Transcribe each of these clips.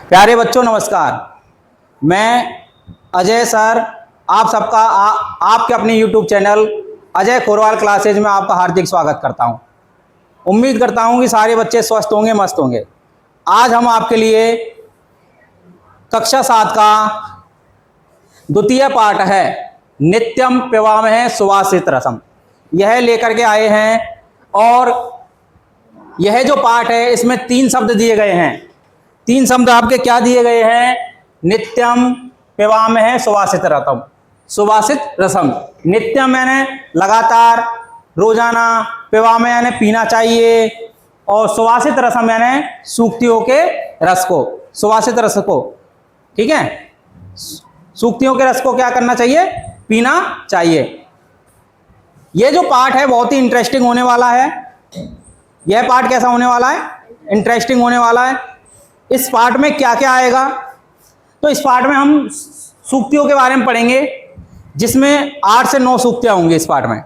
प्यारे बच्चों नमस्कार। मैं अजय सर आप सबका आपके अपने YouTube channel Ajay Khorwal classes में आपका हार्दिक स्वागत करता हूं। उम्मीद करता हूं कि सारे बच्चे स्वस्थ होंगे, मस्त होंगे। आज हम आपके लिए कक्षा 7 का द्वितीय पाठ है नित्यम पिबामहे सुवासित रसम, यह लेकर के आए हैं। और यह जो पाठ है इसमें 3 शब्द दिए गए हैं। 3 शब्द आपके क्या दिए गए हैं? नित्यम पिबामहे सुवासित रसम। सुवासित रसम, नित्यम यानी लगातार, रोजाना, पिबामहे यानी पीना चाहिए, और सुवासित रसम यानी सूक्तियों के रस को, सुवासित रस को, ठीक है। सूक्तियों के रस को क्या करना चाहिए? पीना चाहिए। यह जो पाठ है बहुत ही इंटरेस्टिंग होने वाला है। यह पाठ कैसा होने वाला है? इंटरेस्टिंग होने वाला है। इस पाठ में क्या क्या आएगा? तो इस पाठ में हम सूक्तियों के बारे में पढ़ेंगे, जिसमें 8 से 9 सूक्तियां होंगी इस पाठ में।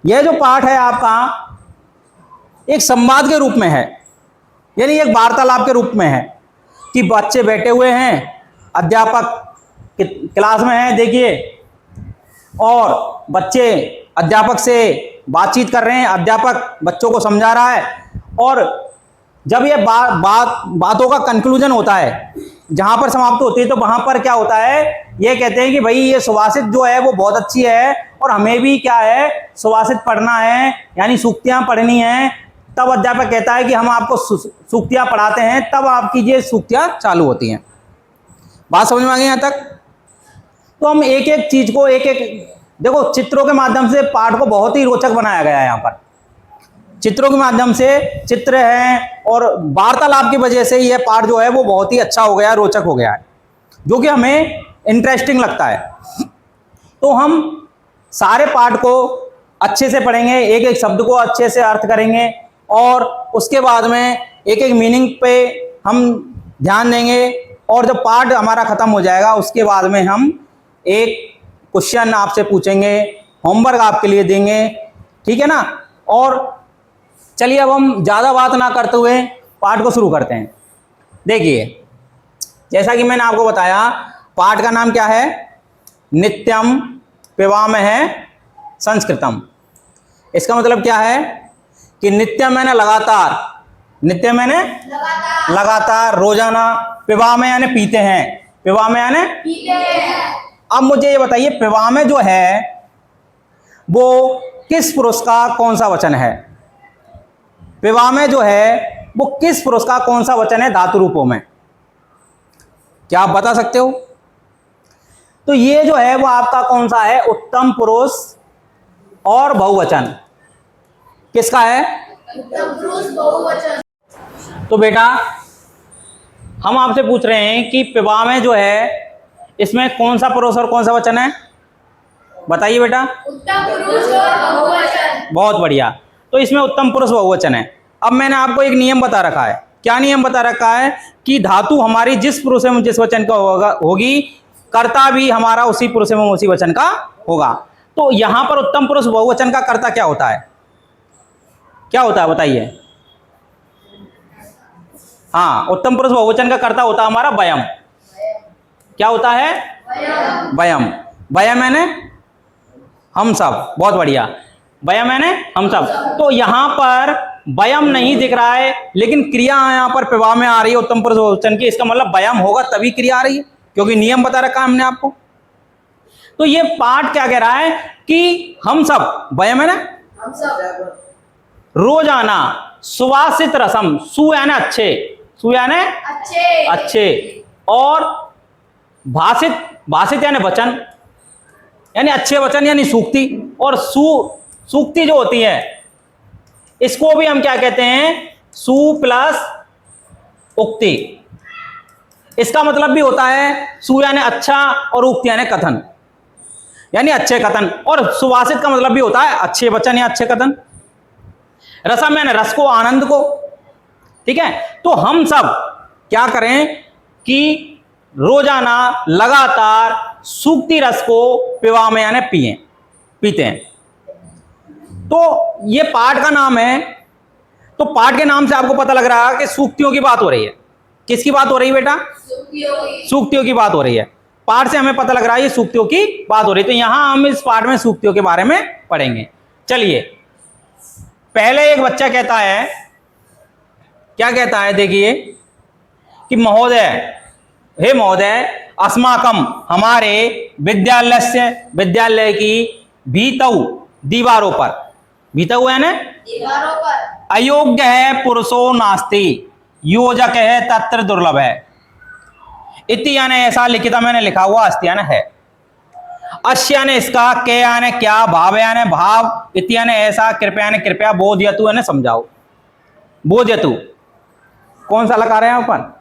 यह जो पाठ है आपका एक संवाद के रूप में है, यानी एक वार्तालाप के रूप में है कि बच्चे बैठे हुए हैं, अध्यापक क्लास में हैं, देखिए, और बच्चे अध्यापक से बातचीत कर रहे हैं, अध्यापक बच्चों को समझा रहा है। और जब ये बातों का कंक्लूजन होता है, जहां पर समाप्त होती है, तो वहां पर क्या होता है? ये कहते हैं कि भाई ये सुवासित जो है वो बहुत अच्छी है, और हमें भी क्या है, सुवासित पढ़ना है, यानी सूक्तियां पढ़नी है। तब अध्यापक कहता है कि हम आपको सूक्तियां पढ़ाते हैं, तब आपकी ये सूक्तियां चालू होती हैं। बात समझ में आ गई यहाँ तक? तो हम एक एक चीज को एक एक देखो, चित्रों के माध्यम से पाठ को बहुत ही रोचक बनाया गया है। यहाँ पर चित्रों के माध्यम से चित्र हैं, और वार्तालाप की वजह से यह पाठ जो है वो बहुत ही अच्छा हो गया, रोचक हो गया है, जो कि हमें इंटरेस्टिंग लगता है। तो हम सारे पाठ को अच्छे से पढ़ेंगे, एक एक शब्द को अच्छे से अर्थ करेंगे, और उसके बाद में एक एक मीनिंग पे हम ध्यान देंगे। और जब पाठ हमारा खत्म हो जाएगा, उसके बाद में हम एक क्वेश्चन आपसे पूछेंगे, होमवर्क आपके लिए देंगे, ठीक है ना। और चलिए अब हम ज़्यादा बात ना करते हुए पाठ को शुरू करते हैं। देखिए, जैसा कि मैंने आपको बताया, पाठ का नाम क्या है? नित्यम पिबामहे संस्कृतम। इसका मतलब क्या है कि नित्यम मैंने लगातार, नित्यम मैंने लगातार, रोजाना, पिबामहे यानी पीते हैं, पिबामहे यानी पीते हैं। अब मुझे ये बताइए, पिबामहे जो है वो किस पुरुष का कौन सा वचन है? पिबामहे जो है वो किस पुरुष का कौन सा वचन है धातु रूपों में? क्या आप बता सकते हो? तो ये जो है वो आपका कौन सा है? उत्तम पुरुष और बहुवचन। किसका है? उत्तम पुरुष बहुवचन। तो बेटा हम आपसे पूछ रहे हैं कि पिबामहे जो है इसमें कौन सा पुरुष और कौन सा वचन है? बताइए बेटा। उत्तम पुरुष और बहुवचन। बहुत बढ़िया। तो इसमें उत्तम पुरुष बहुवचन है। अब मैंने आपको एक नियम बता रखा है। क्या नियम बता रखा है? कि धातु हमारी जिस पुरुष एवं जिस वचन का होगी, कर्ता भी हमारा उसी पुरुष एवं उसी वचन का होगा। तो यहां पर उत्तम पुरुष बहुवचन का कर्ता क्या होता है? क्या होता है बताइए? हाँ, उत्तम पुरुष बहुवचन का कर्ता होता है हमारा वयम। क्या होता है? वयम। वयम मैंने हम सब। बहुत बढ़िया। वयम मैंने हम सब। तो यहां पर वयम नहीं दिख रहा है, लेकिन क्रिया यहां पर पिबामहे आ रही है उत्तम पुरुष बहुवचन की। इसका मतलब वयम होगा तभी क्रिया आ रही है, क्योंकि नियम बता रखा है हमने आपको। तो ये पाठ क्या कह रहा है कि हम सब, वयम है ना, हम सब, रोजाना सुवासित रसम, सु यानी अच्छे, सु यानी अच्छे, अच्छे, और भाषित, भाषित यानी वचन, यानी अच्छे वचन, यानी सूक्ति। और सूक्ति जो होती है इसको भी हम क्या कहते हैं? सु प्लस उक्ति। इसका मतलब भी होता है सु यानी अच्छा, और उक्ति यानी कथन, यानी अच्छे कथन। और सुवासित का मतलब भी होता है अच्छे वचन या अच्छे कथन। रसम यानी रस को, आनंद को, ठीक है। तो हम सब क्या करें कि रोजाना लगातार सूक्ति रस को पिबामहे यानी पीते हैं। तो ये पाठ का नाम है। तो पाठ के नाम से आपको पता लग रहा है कि सूक्तियों की बात हो रही है। किसकी बात हो रही है बेटा? सूक्तियों की बात हो रही है। पाठ से हमें पता लग रहा है ये सूक्तियों की बात हो रही है। तो यहां हम इस पाठ में सूक्तियों के बारे में पढ़ेंगे। चलिए, पहले एक बच्चा कहता है, क्या कहता है देखिए, कि महोदय, हे महोदय, अस्माकम, हमारे, विद्यालय की भीतौ, दीवारों पर, भीतौ है ना, दीवारों पर, अयोग्य है पुरुषो नास्ति, योजक है तत्र दुर्लभ है। इति यानी ऐसा लिखित मैंने लिखा हुआ, अस्ति यानी है, अश्य यानी इसका, के यानी क्या, भाव यानी भाव, इति यानी ऐसा, कृपया यानी कृपया, बोधयतु यानी समझाओ। बोधयतु कौन सा लकार है यहां पर?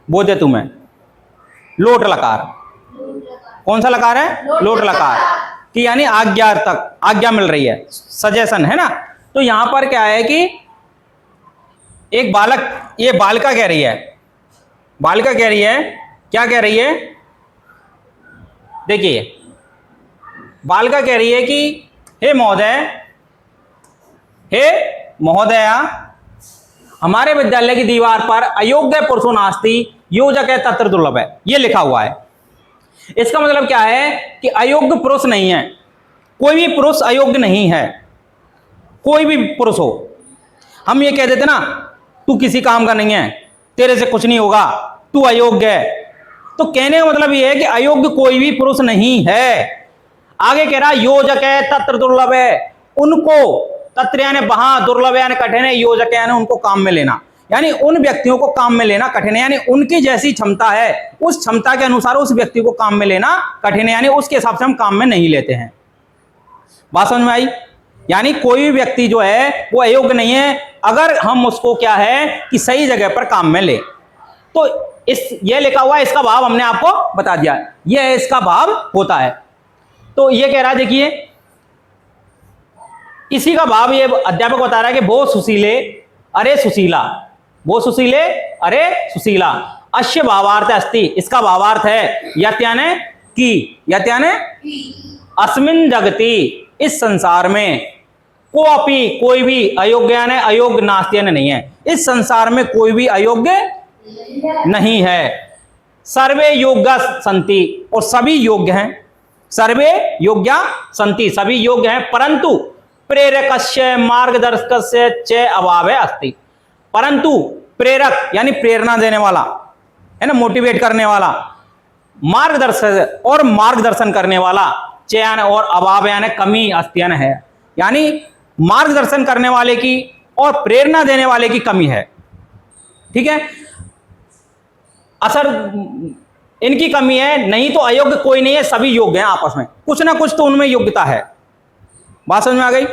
बोधयतु में लोट लकार। कौन सा लकार है? लोट लकार, कि यानी आज्ञा तक, आज्ञा मिल रही है, सजेशन है ना। तो यहां पर क्या है कि एक बालक, ये बालिका कह रही है, बालिका कह रही है, क्या कह रही है देखिए, बालिका कह रही है कि हे महोदय, हे महोदया, हमारे विद्यालय की दीवार पर अयोग्य पुरुषो नास्ति, योजक है तत्र दुर्लभ है, ये लिखा हुआ है। इसका मतलब क्या है कि अयोग्य पुरुष नहीं है, कोई भी पुरुष अयोग्य नहीं है, कोई भी पुरुष हो। हम ये कह देते ना, तू किसी काम का नहीं है, तेरे से कुछ नहीं होगा, तू अयोग्य है। तो कहने का मतलब ये है कि अयोग्य कोई भी पुरुष नहीं है। आगे कह रहा योजक है तत्र दुर्लभ है, उनको, तत्र यानी वहां, दुर्लभ यानी कठिन है, योजक यानी उनको काम में लेना, यानी उन व्यक्तियों को काम में लेना कठिन है, यानी उनकी जैसी क्षमता है उस क्षमता के अनुसार उस व्यक्ति को काम में लेना कठिन है, यानी उसके हिसाब से हम काम में नहीं लेते हैं। बात समझ में आई? यानी कोई भी व्यक्ति जो है वो अयोग्य नहीं है, अगर हम उसको क्या है कि सही जगह पर काम में ले। तो ये लिखा हुआ है, इसका भाव हमने आपको बता दिया, ये इसका भाव होता है। तो ये कह रहा है देखिए, इसी का भाव ये अध्यापक बता रहा है कि वो सुशीले अरे सुशीला, वो सुशीले अरे सुशीला, अश्य भावार्थ अस्ति, इसका भावार्थ है यत् यानी की, यत् यानी अस्मिन जगति, इस संसार में, को अपि, कोई भी, अयोग्य यानी अयोग्य, नास्ति यानी नहीं है, इस संसार में कोई भी अयोग्य नहीं है। सर्वे योग्य संति, और सभी योग्य हैं, सर्वे योग्य संति, सभी योग्य हैं, परंतु प्रेरकस्य मार्गदर्शकस्य च अभावे अस्ति, परंतु प्रेरक यानी प्रेरणा देने वाला है ना, मोटिवेट करने वाला, मार्गदर्शक और मार्गदर्शन करने वाला, चयन और अभाव यानी कमी, अस्तियन है, यानी मार्गदर्शन करने वाले की और प्रेरणा देने वाले की कमी है। ठीक है, असर इनकी कमी है, नहीं तो अयोग्य कोई नहीं है, सभी योग्य हैं, आपस में कुछ ना कुछ तो उनमें योग्यता है। बात समझ में आ गई?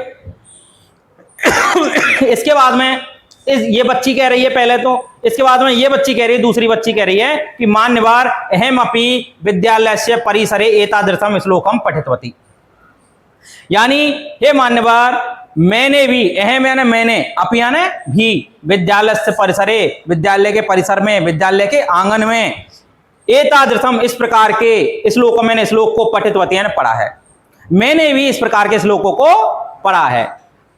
इसके बाद में ये बच्ची कह रही है पहले तो, इसके बाद में ये बच्ची कह रही है, दूसरी बच्ची कह रही है कि मान्यवार अहम अपि विद्यालय से परिसरे एतादृशम श्लोकम पठितवती, यानी हे मान्यवार, मैंने भी, अहम यानी मैंने, अपि यानी भी, विद्यालय से परिसरे, विद्यालय के परिसर में, विद्यालय के आंगन में, एतादृशम, इस प्रकार के श्लोक, मैंने श्लोक को पठितवती यानी पढ़ा है, मैंने भी इस प्रकार के श्लोकों को पढ़ा है।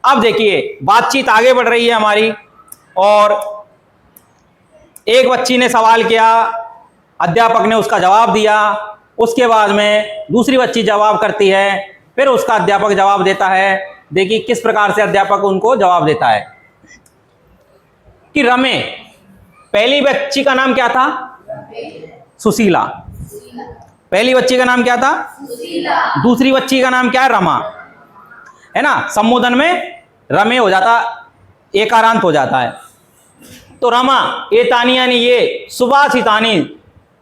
अब देखिए बातचीत आगे बढ़ रही है हमारी, और एक बच्ची ने सवाल किया, अध्यापक ने उसका जवाब दिया, उसके बाद में दूसरी बच्ची जवाब करती है, फिर उसका अध्यापक जवाब देता है। देखिए किस प्रकार से अध्यापक उनको जवाब देता है कि रमे, पहली बच्ची का नाम क्या था? सुशीला। पहली बच्ची का नाम क्या था? सुशीला। दूसरी बच्ची का नाम क्या है? रमा, है ना, संबोधन में रमे हो जाता, एकारांत हो जाता है। तो रमा, एतानी यानी ये, सुभाषितानी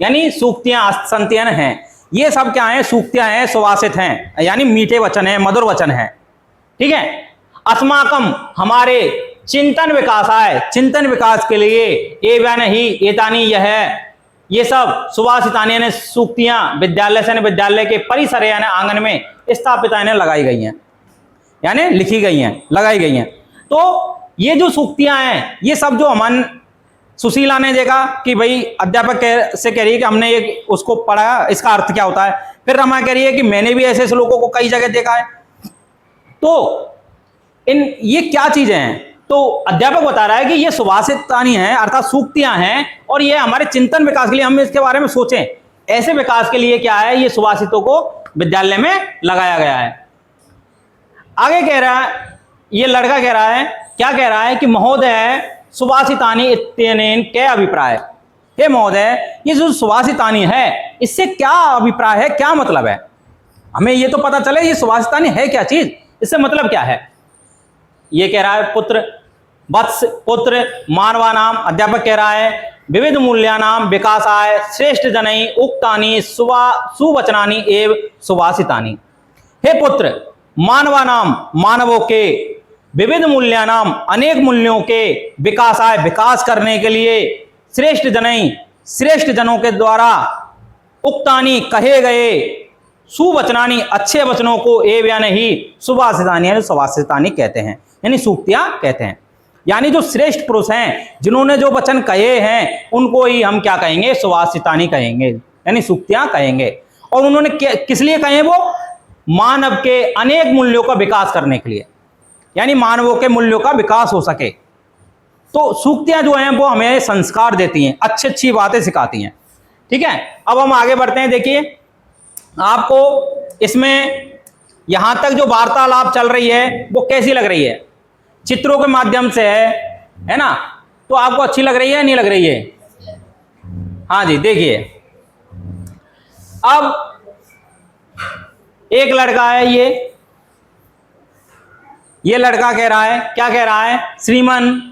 यानी सूक्तियां, संतियां हैं, ये सब क्या हैं? सूक्तियां हैं, सुभाषित हैं, यानी मीठे वचन हैं, मधुर वचन हैं। ठीक है, अस्माकम, हमारे, चिंतन विकास है, चिंतन विकास के लिए, एवं ही, एतानी यह है, ये सब सुभाषितानी यानी सूक्तियां, विद्यालय से विद्यालय के परिसर यानी आंगन में स्थापित यानी लगाई गई हैं, यानी लिखी गई हैं, लगाई गई हैं। तो ये जो सूक्तियां हैं, ये सब जो अमन सुशीला ने देखा कि भाई अध्यापक से कह रही है कि हमने ये उसको पढ़ा, इसका अर्थ क्या होता है। फिर रमा कह रही है कि मैंने भी ऐसे श्लोकों को कई जगह देखा है। तो ये क्या चीजें हैं? तो अध्यापक बता रहा है कि ये सुभाषितानी है अर्थात सूक्तियां हैं और ये हमारे चिंतन विकास के लिए, हम इसके बारे में सोचें, ऐसे विकास के लिए क्या है, ये सुभाषितों को विद्यालय में लगाया गया है। आगे कह रहा है, ये लड़का कह रहा है, क्या कह रहा है कि महोदय सुभाषितानी इत्यनेन क्या अभिप्राय। हे महोदय, ये जो सुभाषितानी है इससे क्या अभिप्राय है, क्या मतलब है, हमें ये तो पता चले ये सुभाषितानी है क्या चीज, इससे मतलब क्या है। ये कह रहा है पुत्र वत्स पुत्र मानवा नाम, अध्यापक कह रहा है विविध मूल्यानाम विकासाय श्रेष्ठ जनई उक्तानि सुवचनानि एव सुभाषितानि। हे पुत्र, मानवा नाम मानवों के, विविध मूल्यानाम अनेक मूल्यों के, विकासाय विकास करने के लिए, श्रेष्ठ जनई श्रेष्ठ जनों के द्वारा, उक्तानि कहे गए, सुवचनानि अच्छे वचनों को, एव या नहीं सुभाषितानि सुभाषितानि कहते हैं, यानी सूक्तियां कहते हैं। यानी जो श्रेष्ठ पुरुष हैं जिन्होंने जो वचन कहे हैं उनको ही हम क्या कहेंगे, सुभाषितानी कहेंगे, यानी सूक्तियां कहेंगे। और उन्होंने किस लिए कहे, वो मानव के अनेक मूल्यों का विकास करने के लिए, यानी मानवों के मूल्यों का विकास हो सके। तो सूक्तियां जो हैं वो हमें संस्कार देती हैं, अच्छी अच्छी बातें सिखाती हैं। ठीक है, अब हम आगे बढ़ते हैं। देखिए आपको इसमें यहां तक जो वार्तालाप चल रही है वो कैसी लग रही है, चित्रों के माध्यम से है ना, तो आपको अच्छी लग रही है नहीं लग रही है। हाँ जी, देखिए अब एक लड़का है, ये लड़का कह रहा है, क्या कह रहा है, श्रीमन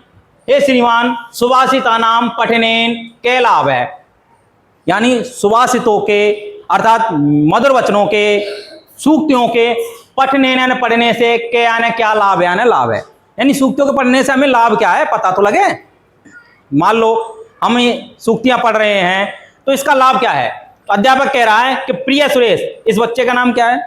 हे श्रीमान सुभाषितानाम पठनेन क्या लाभ है, यानी सुभाषितों के अर्थात मधुर वचनों के, सूक्तियों के पठनेन पढ़ने से क्या लाभ है, यानी लाभ है, यानी सूक्तियों के पढ़ने से हमें लाभ क्या है पता तो लगे। मान लो हम ये सूक्तियां पढ़ रहे हैं तो इसका लाभ क्या है। तो अध्यापक कह रहा है कि प्रिय सुरेश, इस बच्चे का नाम क्या है,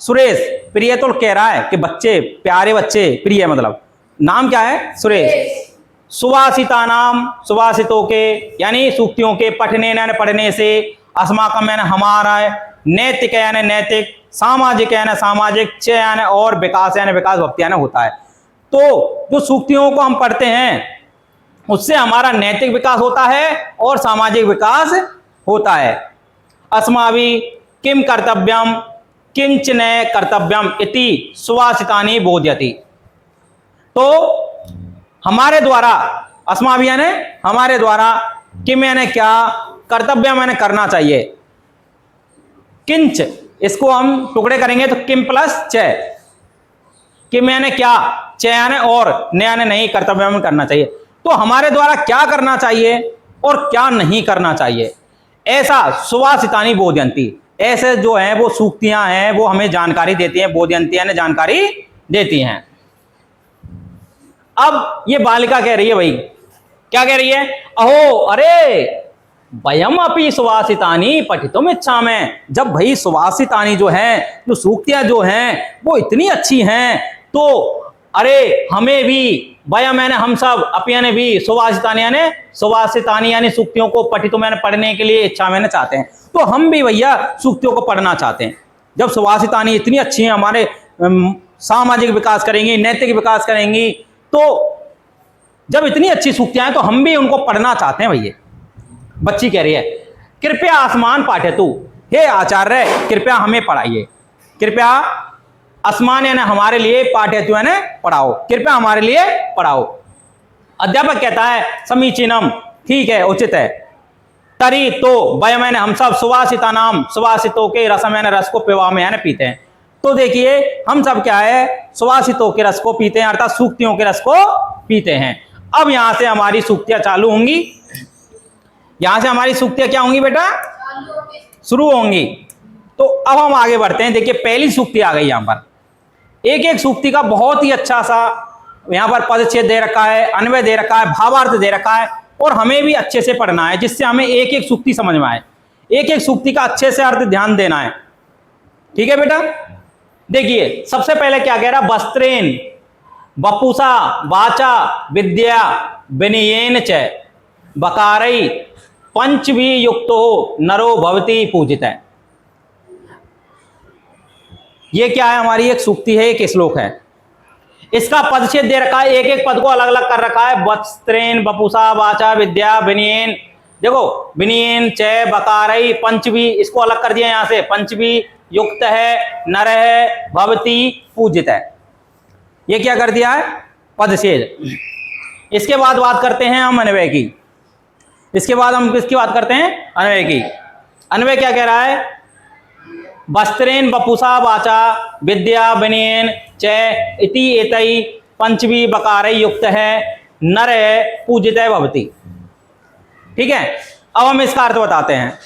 सुरेश। प्रिय तो कह रहा है कि बच्चे, प्यारे बच्चे, प्रिय मतलब नाम क्या है, सुरेश। सुभाषिता नाम सुभाषितों के, यानी सूक्तियों के, पठने यानी पढ़ने से, अस्माकम यानी हमारा, नैतिक यानी नैतिक, सामाजिक यानी सामाजिक, च यानी और, विकास यानी विकास, भक्ति यानी होता है। तो जो सूक्तियों को हम पढ़ते हैं उससे हमारा नैतिक विकास होता है और सामाजिक विकास होता है। अस्माभि किम कर्तव्यम किंच न कर्तव्यम इति सुभाषितानि बोध्यति। तो हमारे द्वारा, अस्माभि यानी हमारे द्वारा, किम यानी क्या, कर्तव्य मैंने करना चाहिए, किंच इसको हम टुकड़े करेंगे तो किम प्लस च, किम यानी क्या, च यानी और, न यानी नहीं, कर्तव्य में करना चाहिए। तो हमारे द्वारा क्या करना चाहिए और क्या नहीं करना चाहिए, ऐसा सुभाषितानि बोध्यन्ति, ऐसे जो है वो सूक्तियां हैं वो हमें जानकारी देती हैं, बोध्यन्ति यानी जानकारी देती हैं। अब ये बालिका कह रही है, भाई क्या कह रही है, अहो अरे वयम अपि सुभाषितानि पठितुम इच्छामि। जब भाई सुभाषितानि जो हैं, जो सूक्तियां जो हैं वो इतनी अच्छी हैं तो अरे हमें भी, वयम यानी हम सब, अपि यानी भी, सुभाषितानि यानी सूक्तियों को पठितुम यानी पढ़ने के लिए इच्छा मैंने चाहते हैं। तो हम भी भैया सूक्तियों को पढ़ना चाहते हैं। जब सुभाषितानि इतनी अच्छी हैं, हमारे सामाजिक विकास करेंगी, नैतिक विकास करेंगी, तो जब इतनी अच्छी सूक्तियां हैं तो हम भी उनको पढ़ना चाहते हैं भैया। बच्ची कह रही है कृपया आसमान पाठयतु, हे आचार्य कृपया हमें पढ़ाइए, कृपया आसमान यानी हमारे लिए, पाठयतु यानी पढ़ाओ, कृपया हमारे लिए पढ़ाओ। अध्यापक कहता है समीचीनम, ठीक है, उचित है। तरी तो वयम यानी हम सब, सुभाषिता नाम सुभाषितों के, रसम यानी रस को, पिबामि यानी पीते हैं। तो देखिए हम सब क्या है, सुभाषितों के रस को पीते हैं, अर्थात सूक्तियों के रस को पीते हैं। अब यहां से हमारी सूक्तियां चालू होंगी, यहां से हमारी सूक्तियां क्या होंगी बेटा, शुरू होंगी। तो अब हम आगे बढ़ते हैं। देखिए पहली सूक्ति आ गई, यहां पर एक एक सूक्ति का बहुत ही अच्छा सा यहां पर पदच्छेद दे रखा है, अन्वय दे रखा है, भावार्थ दे रखा है, और हमें भी अच्छे से पढ़ना है जिससे हमें एक एक सूक्ति समझ में आए, एक एक सूक्ति का अच्छे से अर्थ ध्यान देना है। ठीक है बेटा, देखिए सबसे पहले क्या कह रहा, वस्त्रेन वपुषा वाचा विद्या विनयेन च बकारई पंचभी युक्तो नरो भवति पूजित है। ये क्या है, हमारी एक सूक्ति है, एक श्लोक है। इसका पदच्छेद दे रखा है, एक एक पद को अलग अलग कर रखा है। वस्त्रेन, बपुसा, वाचा, विद्या, विनयेन। देखो विनयेन, चय, बकारई, पंचवी, इसको अलग कर दिया यहां से। पंचवी, युक्त है, नर है, भवती, पूजित है। ये क्या कर दिया है? पदच्छेद। इसके बाद बात करते हैं हम अन्वय की। इसके बाद हम किसकी बात करते हैं? अन्वय की। अन्वय क्या कह रहा है? वस्त्रेन, बपुसा, वाचा, विद्या, विनयेन, चय, इति एतई, पंचवी, बकारई, युक्त है, नर है, पूजित है, भवती। ठीक है, अब हम इसका अर्थ बताते हैं।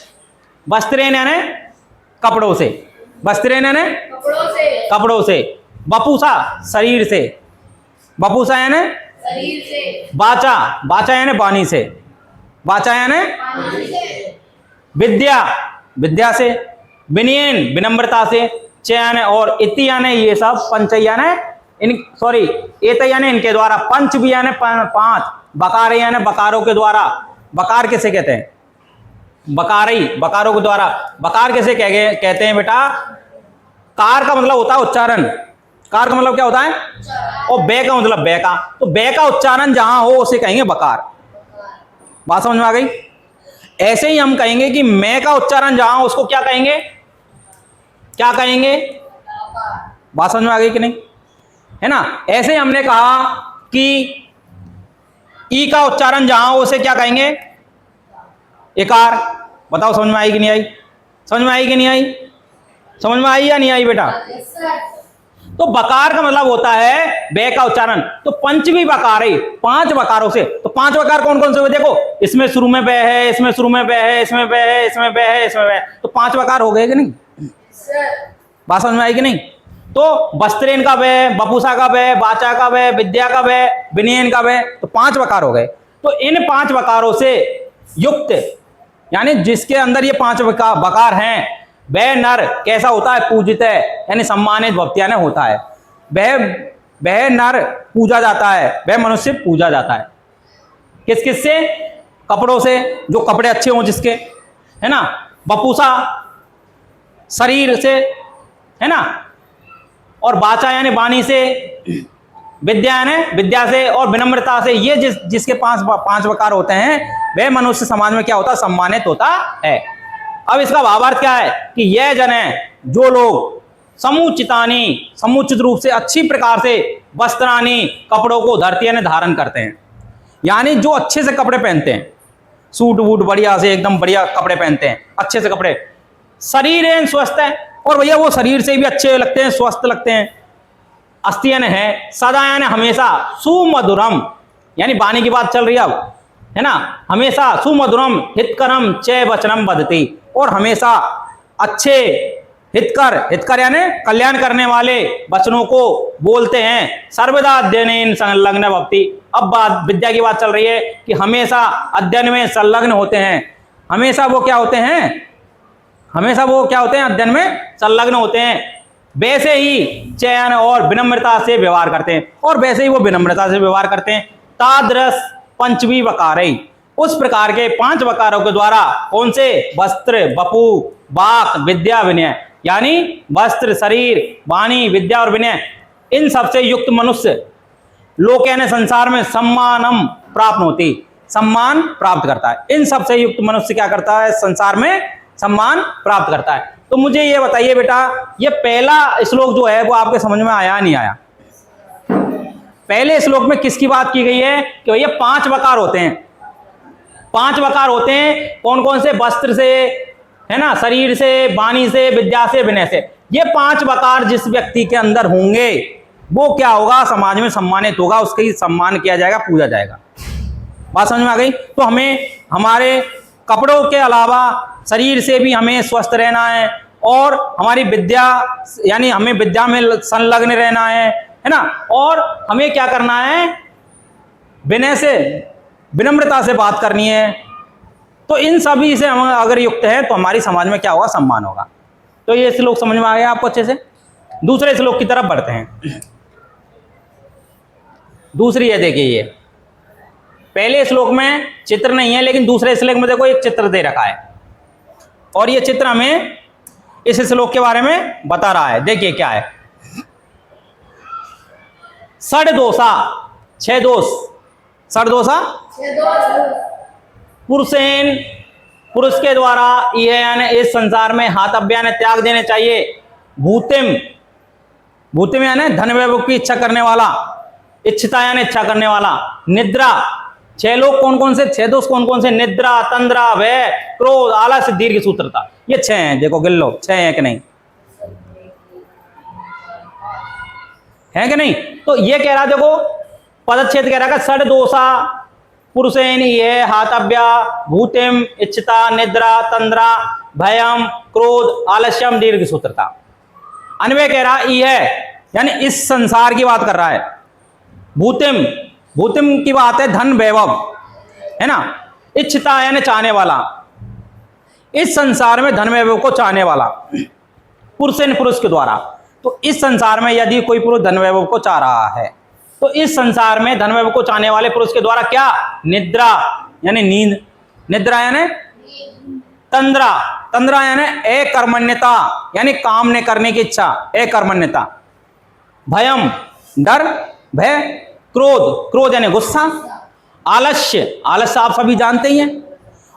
वस्त्रेन यानी कपड़ों से, वस्त्रेन यानी कपड़ों से, बपुसा शरीर से, बपुसा यानी शरीर से, वाचा, वाचा यानी वाणी से, वाचा यानी विद्या, विद्या से, विनयन विनम्रता से, चयन और इति यानी ये सब, पंच यानी इन सॉरी एत यानी इनके द्वारा, पंच भी यानी पांच, बकार यानी बकारों के द्वारा। बकार किसे कहते हैं? बकारई, बकारों के द्वारा। बकार किसे कहते हैं बेटा? कार का मतलब होता है उच्चारण। कार का मतलब क्या होता है? और बे का मतलब बे का। तो बे का उच्चारण जहां हो उसे कहेंगे बकार। बात समझ में आ गई? ऐसे ही हम कहेंगे कि मैं का उच्चारण जहां हो उसको क्या कहेंगे? क्या कहेंगे? बात समझ में आ गई कि नहीं? है ना? ऐसे ही हमने कहा कि ई का उच्चारण जहां हो उसे क्या कहेंगे? एकार। बताओ समझ में आई कि नहीं आई? समझ में आई कि नहीं आई? समझ में आई या नहीं आई बेटा? तो बकार का मतलब होता है बे का उच्चारण। तो पंचवी बकार है, पांच बकारों से। तो पांच बकार कौन कौन से हुए? देखो, इसमें शुरू में बे है, इसमें शुरू में बे है, इसमें बे है, इसमें बे है, इसमें बे है। तो पांच बकार हो गए कि नहीं? बात समझ में आई कि नहीं? तो वस्त्रेन का बे, बपुसा का बे, वाचा का बे, विद्या का बे, विनयन का बे, तो पांच बकार हो गए। तो इन पांच बकारों से युक्त यानी जिसके अंदर ये पांच बकार हैं, वह नर कैसा होता है? पूजित है, यानी सम्मानित भक्तियां ने होता है। वह नर पूजा जाता है, वह मनुष्य पूजा जाता है। किस किस से? कपड़ों से, जो कपड़े अच्छे हों जिसके, है ना। बपुसा शरीर से, है ना। और वाचा यानी वाणी से, विद्या यानी विद्या से, और विनम्रता से। ये जिसके पांच वकार होते हैं वह मनुष्य समाज में क्या होता है? सम्मानित होता है। अब इसका भावार्थ क्या है? कि यह जन है जो लोग समुचितानी, समुचित रूप से, अच्छी प्रकार से, वस्त्रानी कपड़ों को धरती यानी धारण करते हैं, यानी जो अच्छे से कपड़े पहनते हैं, सूट वूट बढ़िया से एकदम बढ़िया कपड़े पहनते हैं, अच्छे से कपड़े। शरीर एन स्वस्थ है, और भैया वो शरीर से भी अच्छे लगते हैं, स्वस्थ लगते हैं। अस्तियन है, सदा यानी हमेशा, सुमधुरम यानी वाणी की बात चल रही है अब, है ना। हमेशा सुमधुरम हितकरम चय वचनम बदती, और हमेशा अच्छे हितकर, हितकर यानी कल्याण करने वाले वचनों को बोलते हैं। सर्वदा अध्ययन संलग्न भक्ति। अब बात विद्या की बात चल रही है कि हमेशा अध्ययन में संलग्न होते हैं। हमेशा वो क्या होते हैं? हमेशा वो क्या होते हैं? अध्ययन में संलग्न होते हैं। वैसे ही चयन और विनम्रता से व्यवहार करते हैं, और वैसे ही वो विनम्रता से व्यवहार करते हैं। तादृश पंचवी वकारई, उस प्रकार के पांच वकारों के द्वारा, कौन से? वस्त्र, बपु, वाक, विद्या, विनय, यानी वस्त्र, शरीर, वाणी, विद्या और विनय, इन सबसे युक्त मनुष्य लोक यानी संसार में सम्मानम प्राप्त होती, सम्मान प्राप्त करता है। इन सबसे युक्त मनुष्य क्या करता है? संसार में सम्मान प्राप्त करता है। तो मुझे ये बताइए बेटा, ये पहला श्लोक जो है वो आपके समझ में आया नहीं आया? पहले श्लोक में किसकी बात की गई है? कि भैया पांच वकार होते हैं। पांच वकार होते हैं कौन कौन से? वस्त्र से, है ना, शरीर से, वाणी से, विद्या से, विनय से। ये पांच वकार जिस व्यक्ति के अंदर होंगे वो क्या होगा? समाज में सम्मानित होगा, उसका सम्मान किया जाएगा, पूजा जाएगा। बात समझ में आ गई? तो हमें हमारे कपड़ों के अलावा शरीर से भी हमें स्वस्थ रहना है, और हमारी विद्या यानी हमें विद्या में संलग्न रहना है ना। और हमें क्या करना है? विनय से, विनम्रता से बात करनी है। तो इन सभी से हम अगर युक्त हैं तो हमारी समाज में क्या होगा? सम्मान होगा। तो ये श्लोक समझ में आ गया आपको अच्छे से? दूसरे श्लोक की तरफ बढ़ते हैं। दूसरी है, देखिए ये पहले श्लोक में चित्र नहीं है, लेकिन दूसरे श्लोक में देखो एक चित्र दे रखा है, और ये चित्र हमें इस श्लोक के बारे में बता रहा है। देखिए क्या है। षडदोषा, 6 दोष, षडदोषा पुरुषेन, पुरुष के द्वारा यह यानी इस संसार में हातव्य यानी त्याग देने चाहिए। भूतिम, भूतिम यानी धन वैभव की इच्छा करने वाला, इच्छिता यानी इच्छा करने वाला। निद्रा, 6 लोग कौन कौन से, 6 दोष कौन कौन से? निद्रा, तंद्रा, भय, क्रोध, आलस, दीर्घ सूत्रता। ये 6 हैं, देखो गिन लो 6 हैं कि नहीं, है कि नहीं? तो ये कह रहा, देखो पदच्छेद कह रहा है षडदोषा पुरुषेन ये हातव्या भूतिम इच्छिता निद्रा तंद्रा भयम क्रोध आलस्यम दीर्घ सूत्रता। अन्वय कह रहा यह यानी इस संसार की बात कर रहा है। भूतिम, भूतिम की बात है धन वैभव, है ना। इच्छिता यानी चाहने वाला, इस संसार में धन वैभव को चाहने वाला, पुरुषेन पुरुष के द्वारा। तो इस संसार में यदि कोई पुरुष धन वैभव को चाह रहा है तो इस संसार में धन वैभव को चाहने वाले पुरुष के द्वारा क्या? निद्रा यानी नींद, निद्रा यानी तंद्रा, तंद्रा यानी अकर्मण्यता यानी काम ने करने की इच्छा, अकर्मण्यता। भयम डर, भय, क्रोध, क्रोध यानी गुस्सा, आलस्य, आलस्य आप सभी जानते ही हैं।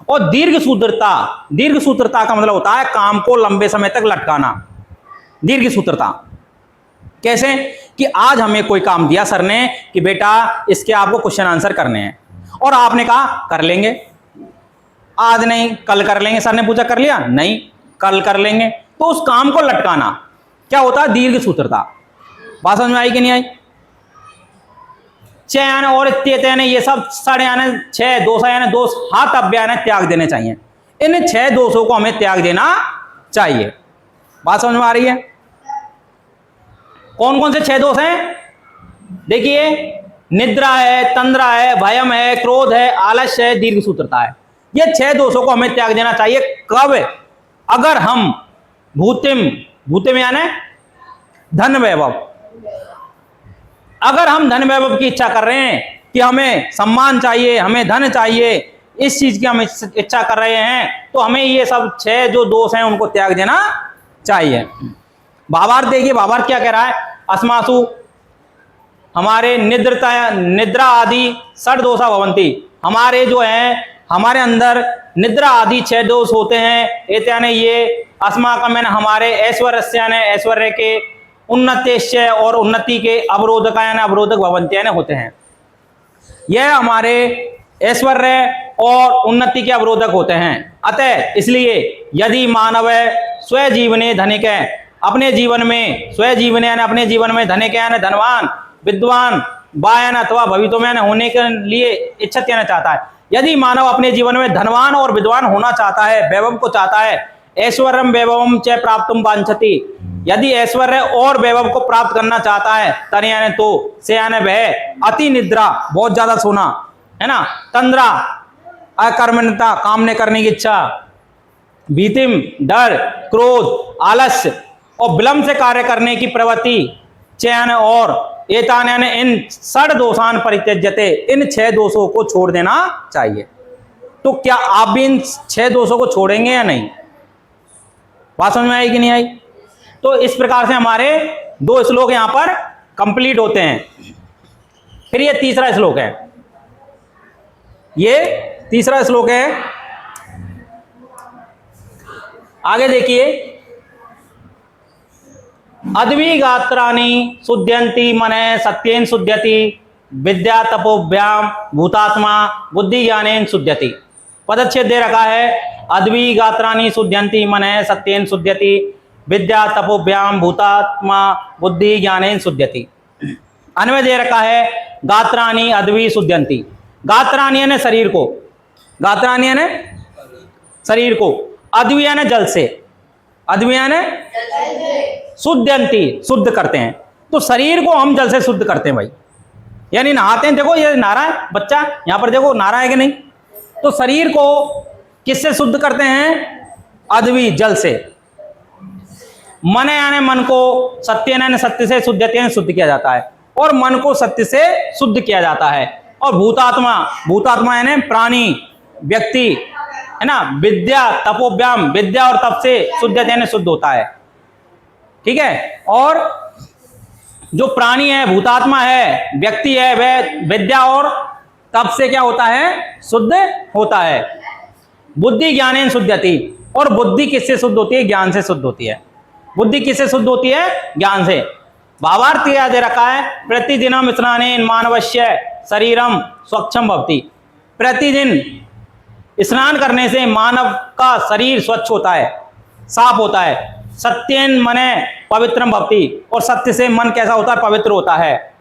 और दीर्घ सूत्रता, दीर्घ सूत्रता का मतलब होता है काम को लंबे समय तक लटकाना। दीर्घ सूत्रता कैसे? कि आज हमें कोई काम दिया सर ने कि बेटा इसके आपको क्वेश्चन आंसर करने हैं, और आपने कहा कर लेंगे, आज नहीं कल कर लेंगे। सर ने पूछा कर लिया? नहीं, कल कर लेंगे। तो उस काम को लटकाना क्या होता है? दीर्घ सूत्रता। बात समझ में आई कि नहीं आई? चयन और इत्येतन ये सब षड यानी 6 दोष यानी दोष हातव्य यानी त्याग देने चाहिए। इन 6 दोषों को हमें त्याग देना चाहिए। बात समझ में आ रही है? कौन कौन से 6 दोष हैं? देखिए, निद्रा है, तंद्रा है, भयम है, क्रोध है, आलस्य है, दीर्घ सूत्रता है। ये 6 दोषों को हमें त्याग देना चाहिए। कब? अगर हम भूतिम, भूतिम यानी धन वैभव, अगर हम धन वैभव की इच्छा कर रहे हैं कि हमें सम्मान चाहिए, हमें धन चाहिए, इस चीज की हम इच्छा कर रहे हैं, तो हमें ये सब 6 जो दोष हैं उनको त्याग देना चाहिए। भावार्थ देखिए, भावार्थ क्या कह रहा है? अस्मासु हमारे निद्रता, निद्रा आदि षड दोषा भवंती, हमारे जो हैं हमारे अंदर निद्रा आदि 6 दोष होते हैं। एत यानी ये अस्माकम यानी हमारे ऐश्वर्य यानी ऐश्वर्य के, उन्नतेश्य और उन्नति के, अवरोधक यानी अवरोधक भवंती यानी होते हैं। यह हमारे ऐश्वर्य और उन्नति के अवरोधक होते हैं। अतः इसलिए यदि मानव स्वजीवने धनिक है, अपने जीवन में, स्वजीवन यानी अपने जीवन में, धनिक यानी धनवान, विद्वान, बायन अथवा भविष्य में होने के लिए इच्छा कहना चाहता है। यदि मानव अपने जीवन में धनवान और विद्वान होना चाहता है, वैभव को चाहता है, ऐश्वर्यम वैभवम च प्राप्तुम वांछति, यदि ऐश्वर्य और वैभव को प्राप्त करना चाहता है, तन यानी तो, से यानी वह, अति निद्रा बहुत ज्यादा सोना, है ना, तंद्रा अकर्मण्यता काम ने करने की इच्छा, भीतिम डर, क्रोध, आलस्य और विलंब से कार्य करने की प्रवृत्ति, चयन और एतान यानी इन षड दोषान परित्यज्यते, इन 6 दोषों को छोड़ देना चाहिए। तो क्या आप भी इन 6 दोषों को छोड़ेंगे या नहीं? बात समझ में आई कि नहीं आई? तो इस प्रकार से हमारे 2 श्लोक यहां पर कंप्लीट होते हैं। फिर ये तीसरा श्लोक है, ये तीसरा श्लोक है। आगे देखिए, अद्विगात्राणि शुद्ध्यन्ति मने सत्येन शुद्ध्यति, विद्या तपोभ्याम भूतात्मा बुद्धि ज्ञानेन शुद्ध्यति। पदच्छेद दे रखा है, अद्विगात्राणि शुद्ध्यन्ति मने सत्येन शुद्ध्यति, विद्या तपोभ्याम भूतात्मा बुद्धि ज्ञानेन शुद्ध्यति। अन्वय दे रखा है, गात्राणि अद्वि शुद्ध्यन्ति। गात्राणि यानी शरीर को, गात्राणि यानी शरीर को, अद्वि यानी जल से, अद्वि यानी शुद्ध्यन्ति शुद्ध करते हैं। तो शरीर को हम जल से शुद्ध करते हैं भाई, यानी नहाते हैं। देखो ये नहा रहा है बच्चा, यहां पर देखो नहा रहा है कि नहीं? तो शरीर को किससे शुद्ध करते हैं? अद्वि जल से। मन यानी मन को, सत्य यानी सत्य से, शुद्धते यानी शुद्ध किया जाता है, और मन को सत्य से शुद्ध किया जाता है। और भूतात्मा, भूतात्मा यानी प्राणी व्यक्ति, है ना, विद्या तपोभ्याम, विद्या और तप से शुद्धते यानी शुद्ध होता है, ठीक है। और जो प्राणी है, भूतात्मा है, व्यक्ति है, वह विद्या और तप से क्या होता है? शुद्ध होता है। बुद्धि ज्ञानेन शुद्धति, और बुद्धि किससे शुद्ध होती है? ज्ञान से शुद्ध होती है। बुद्धि किससे शुद्ध होती है? ज्ञान से। भावार्थ यह दे रखा है, प्रतिदिनम स्नानेन मानवस्य शरीरम स्वच्छम भवति। प्रतिदिन स्नान करने से मानव का शरीर स्वच्छ होता है, साफ होता है। सत्येन मने पवित्रम भवति, और सत्य से मन कैसा होता है? पवित्र होता है।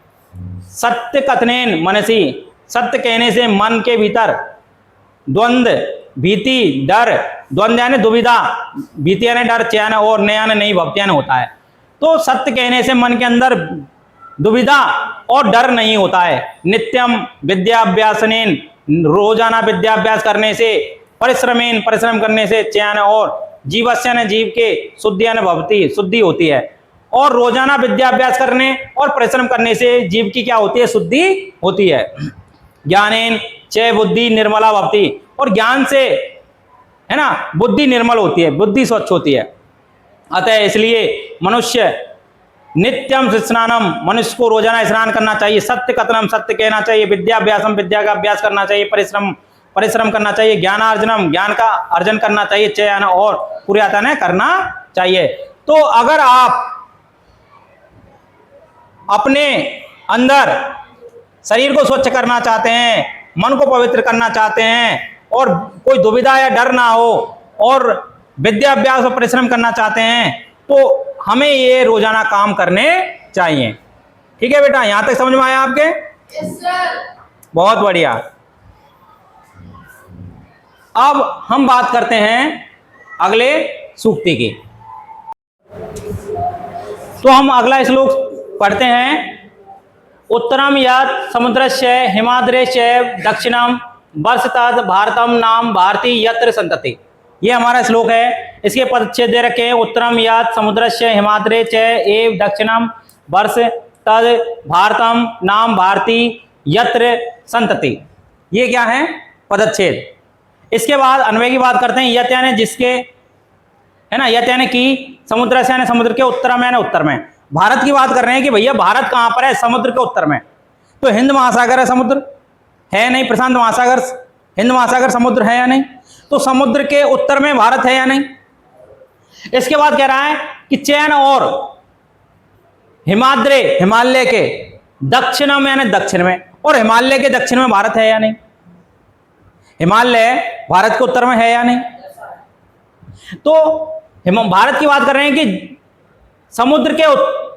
सत्य कथनेन मनसी, सत्य कहने से मन के भीतर द्वंद्व, भीति, डर, द्वंद्व यानी दुविधा, भीति यानी डर, चैन और नयन नहीं भवत्यान होता है। तो सत्य कहने से मन के अंदर दुविधा और डर नहीं होता है। नित्यम विद्याभ्यासनेन, रोजाना विद्याभ्यास करने से, परिश्रमेन, परिश्रम करने से, चैन और जीवस्य ने, जीव के, शुद्धियान भवति, शुद्धि होती है। और रोजाना विद्याभ्यास करने और परिश्रम करने से जीव की क्या होती है? शुद्धि होती है। ज्ञानेन च बुद्धि निर्मला भवति, और ज्ञान से है ना बुद्धि निर्मल होती है, बुद्धि स्वच्छ होती है। अतः इसलिए मनुष्य नित्यम स्नानम, मनुष्य को रोजाना स्नान करना चाहिए। सत्य कथनम, सत्य कहना चाहिए। विद्याभ्यासम, विद्या का अभ्यास करना चाहिए। परिश्रम, परिश्रम करना चाहिए। ज्ञानार्जनम, ज्ञान का अर्जन करना चाहिए। चयन और पुर्यातन करना चाहिए। तो अगर आप अपने अंदर शरीर को स्वच्छ करना चाहते हैं, मन को पवित्र करना चाहते हैं, और कोई दुविधा या डर ना हो, और विद्याभ्यास और परिश्रम करना चाहते हैं, तो हमें ये रोजाना काम करने चाहिए। ठीक है बेटा, यहां तक समझ में आया आपके? Yes sir. बहुत बढ़िया। अब हम बात करते हैं अगले सूक्ति की। तो हम अगला श्लोक पढ़ते हैं। उत्तरम यत् समुद्रस्य हिमाद्रेश्य दक्षिणम वर्षतद भारतम नाम भारती यत्र संतति। ये हमारा श्लोक है। इसके पदच्छेद दे रखे हैं। उत्तरम यत् समुद्रस्य हिमाद्रे च एव दक्षिणम वर्ष तद भारतम नाम भारती यत्र संतति। ये क्या है? पदच्छेद। इसके बाद अन्वय की बात करते हैं। यत यानी जिसके, है ना, यत यानी कि, समुद्र से यानी समुद्र के, उत्तरम यानी उत्तर में। भारत की बात कर रहे हैं कि भैया भारत कहां पर है? समुद्र के उत्तर में। तो हिंद महासागर है, समुद्र है नहीं? प्रशांत महासागर, हिंद महासागर समुद्र है या नहीं? तो समुद्र के उत्तर में भारत है या नहीं? इसके बाद कह रहा है कि चैन और हिमाद्रे, हिमालय के, दक्षिणम यानी दक्षिण में, और हिमालय के दक्षिण में भारत है या नहीं? हिमालय भारत के उत्तर में है या नहीं? तो भारत की बात कर रहे हैं कि समुद्र के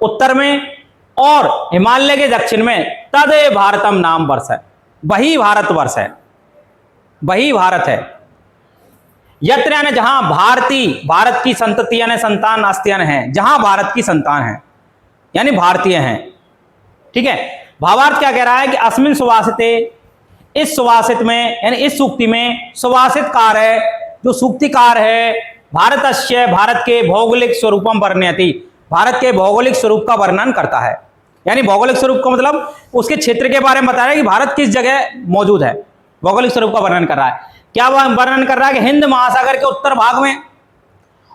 उत्तर में और हिमालय के दक्षिण में, तद भारतम नाम वर्ष है, वही भारतवर्ष है, वही भारत है। यत्र यानी जहां भारती, भारत की संतति यानी संतान, अस्तियान है, जहां भारत की संतान है यानी भारतीय हैं। ठीक है। भावार्थ क्या कह रहा है कि अस्मिन सुवासिते, इस सुवासित में यानी इस सूक्ति में सुवासित कार है, जो सूक्तिकार है, भारतस्य, भारत के भौगोलिक स्वरूपम वर्णयति, भारत के भौगोलिक स्वरूप का वर्णन करता है। यानी भौगोलिक स्वरूप का मतलब उसके क्षेत्र के बारे में बता रहा है कि भारत किस जगह मौजूद है। भौगोलिक स्वरूप का वर्णन कर रहा है। क्या वर्णन कर रहा है? कि हिंद महासागर के उत्तर भाग में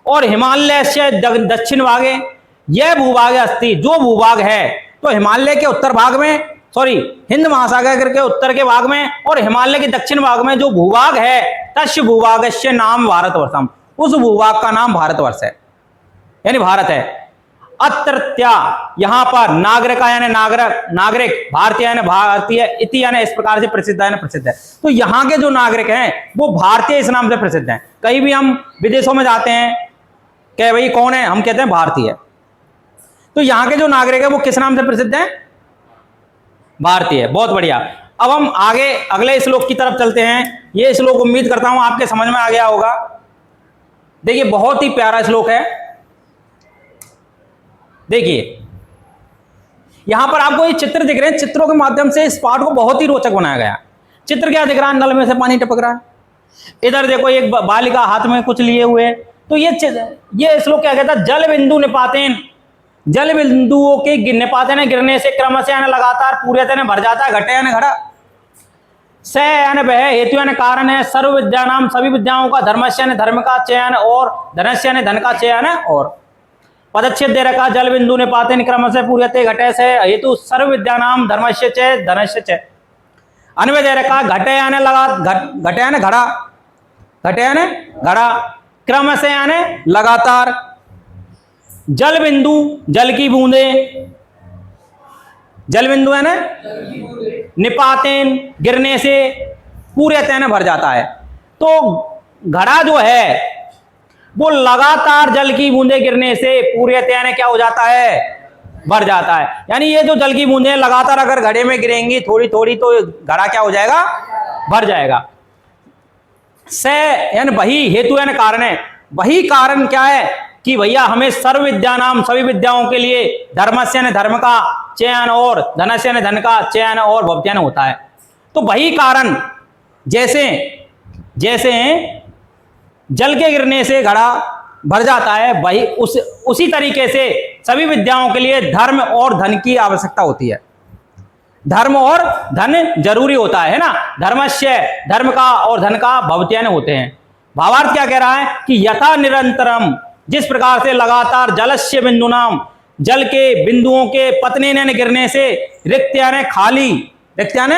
और हिमालय से दक्षिण भागे यह भूभाग अस्ति, जो भूभाग है, तो हिमालय के उत्तर भाग में, सॉरी, हिंद महासागर के उत्तर के भाग में और हिमालय के दक्षिण भाग में जो भूभाग है, तस्य भूभागस्य नाम भारतवर्षम, उस भूभाग का नाम भारतवर्ष है, यानी भारत है। अत्रत्या, यहां पर, नागरिका यानी नागरिक, नागरिक, भारतीय यानी भारतीय, इति यानी इस प्रकार से प्रसिद्ध है, प्रसिद्ध है। तो यहां के जो नागरिक हैं वो भारतीय इस नाम से प्रसिद्ध हैं। कहीं भी हम विदेशों में जाते हैं, क्या भाई कौन है? हम कहते हैं भारतीय। तो यहां के जो नागरिक है वो किस नाम से प्रसिद्ध हैं? भारतीय। बहुत बढ़िया। अब हम आगे अगले श्लोक की तरफ चलते हैं। ये श्लोक उम्मीद करता हूं आपके समझ में आ गया होगा। देखिए बहुत ही प्यारा श्लोक है। देखिए यहां पर आपको ये चित्र दिख रहे हैं। चित्रों के माध्यम से इस पाठ को बहुत ही रोचक बनाया गया। चित्र क्या दिख रहा है? नल में से पानी टपक रहा है। इधर देखो एक बालिका हाथ में कुछ लिए हुए। तो ये श्लोक क्या कहता है? जल बिंदु निपातेन, जल बिंदुओं के निपाते ने गिरने से क्रमशः यानी लगातार, पूर्यते ने भर जाता है, घटे यानी घड़ा, स यानी वह, हेतु यानी कारण है, सर्व विद्या नाम सभी विद्याओं का, धर्मस्य यानी धर्म का चयन, और धनस्य यानी धन का चयन है, पदच्छेद दे रखा, जल बिंदु निपातेन क्रमशः पूर्यते घटे से हेतु सर्व विद्यानाम धर्मस्य च धनस्य च। अन्वय दे रखा, घटे यानी घटे यानी घड़ा, घटे यानी घड़ा, क्रम से यानी लगातार, जल बिंदु जल की बूंदे, जल बिंदु है ना, निपातेन गिरने से, पूरे तैने भर जाता है। तो घड़ा जो है वो लगातार जल की बूंदे गिरने से पूरे तैने क्या हो जाता है, भर जाता है। यानी ये जो जल की बूंदे लगातार अगर घड़े में गिरेंगी थोड़ी थोड़ी तो घड़ा क्या हो जाएगा, भर जाएगा। से यानी वही, हेतु यानी कारण है, वही कारण क्या है कि भैया हमें सर्व विद्या नाम सभी विद्याओं के लिए धर्मस्य यानी धर्म का चयन और धनस्य यानी धन का चयन और भवत्यन होता है। तो वही कारण, जैसे जैसे जल के गिरने से घड़ा भर जाता है, वही उसी तरीके से सभी विद्याओं के लिए धर्म और धन की आवश्यकता होती है। धर्म और धन जरूरी होता है ना, धर्मस्य धर्म का और धन का भवत्यन होते हैं। भावार्थ क्या कह रहा है कि यथा निरंतरम, जिस प्रकार से लगातार जलस्य बिंदु नाम जल के बिंदुओं के पतने ने गिरने से रिक्त यानी खाली, रिक्त यानी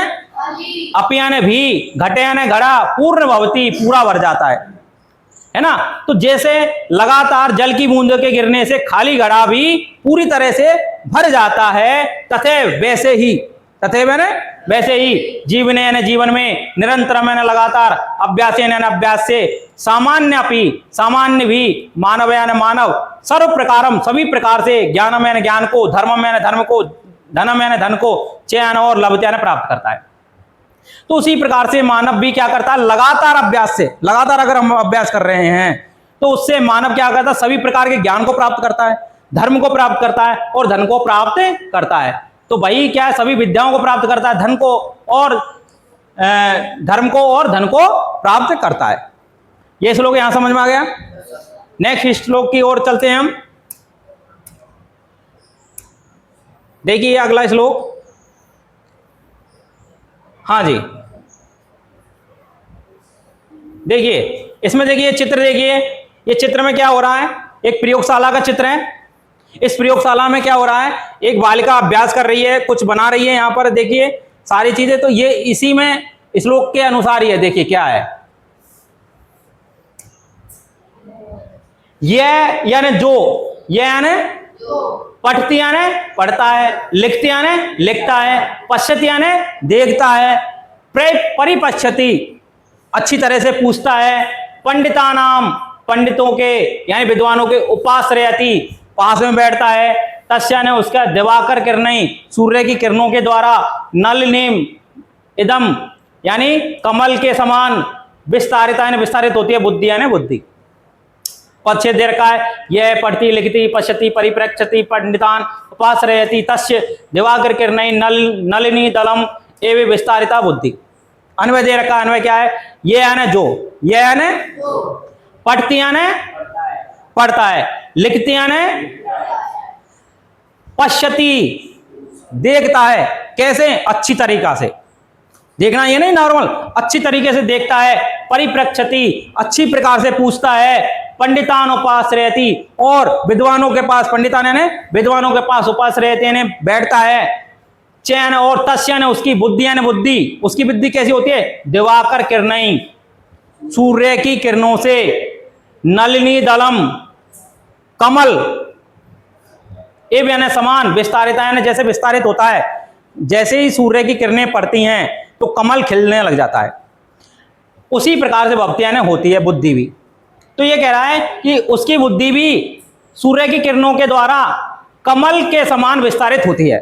अपि यानी भी, घटे यानी घड़ा, पूर्ण भवती पूरा भर जाता है ना। तो जैसे लगातार जल की बूंदों के गिरने से खाली घड़ा भी पूरी तरह से भर जाता है, तथैव वैसे ही, तथैव यानी वैसे ही जीवन यानी जीवन में, निरंतर यानी लगातार, अभ्यास यानी अभ्यास से, सामान्य अपि सामान्य भी, मानव यानी मानव, सर्व प्रकारम सभी प्रकार से, ज्ञानम यानी ज्ञान को, धर्मम यानी धर्म को, धनम यानी धन को, चयन और लभते यानी प्राप्त करता है। तो उसी प्रकार से मानव भी क्या करता है, लगातार अभ्यास से, लगातार अगर हम अभ्यास कर रहे हैं तो उससे मानव क्या करता है, सभी प्रकार के ज्ञान को प्राप्त करता है, धर्म को प्राप्त करता है और धन को प्राप्त करता है। तो वही क्या है, सभी विद्याओं को प्राप्त करता है, धन को और धर्म को और धन को प्राप्त करता है। ये श्लोक यहां समझ में आ गया। नेक्स्ट श्लोक की ओर चलते हैं हम। देखिए अगला श्लोक, हाँ जी देखिए, इसमें देखिए चित्र, देखिए ये चित्र में क्या हो रहा है, एक प्रयोगशाला का चित्र है। इस प्रयोगशाला में क्या हो रहा है, एक बालिका अभ्यास कर रही है, कुछ बना रही है। यहां पर देखिए सारी चीजें, तो ये इसी में श्लोक के अनुसार ही है। देखिए क्या है, यह यानी जो, यह यानी पठती यानी पढ़ता है, लिखती यानी लिखता है, पश्यति यानी देखता है, परिपश्यति अच्छी तरह से पूछता है, पंडिता नाम पंडितों के यानी विद्वानों के, उपाश्रयति पास में बैठता है, तस्या ने उसका दिवाकर किरणई सूर्य की किरणों के द्वारा, नलिनीम इदम यानी कमल के समान, विस्तारिता यानी विस्तारित होती है, बुद्धि यानी बुद्धि। पश्चिद दे रखा है, यह पढ़ती लिखती पश्यति परिप्रेक्षति पंडितान उपाश्रयति तस्य दिवाकर किरणई नलिनी दलम एवं विस्तारिता बुद्धि। अन्वय दे रखा, अन्वय क्या है, ये यानी जो, ये यानी पढ़ती यानी पढ़ता है, लिखती यानी पश्यति देखता है, कैसे, अच्छी तरीका से देखना, ये नहीं नॉर्मल, अच्छी तरीके से देखता है, परिप्रेक्षति अच्छी प्रकार से पूछता है, पंडितान उपाश्रयति और विद्वानों के पास, पंडितान यानी विद्वानों के पास, उपाश्रयति यानी बैठता है, चयन और तस्य ने उसकी बुद्धि यानी बुद्धि, उसकी बुद्धि कैसी होती है, दिवाकर किरणई सूर्य की किरणों से, नलिनी दलम कमल, एवं यानी समान, विस्तारिता यानी जैसे विस्तारित होता है, जैसे ही सूर्य की किरणें पड़ती हैं तो कमल खिलने लग जाता है, उसी प्रकार से भक्ति यानी होती है बुद्धि भी। तो ये कह रहा है कि उसकी बुद्धि भी सूर्य की किरणों के द्वारा कमल के समान विस्तारित होती है,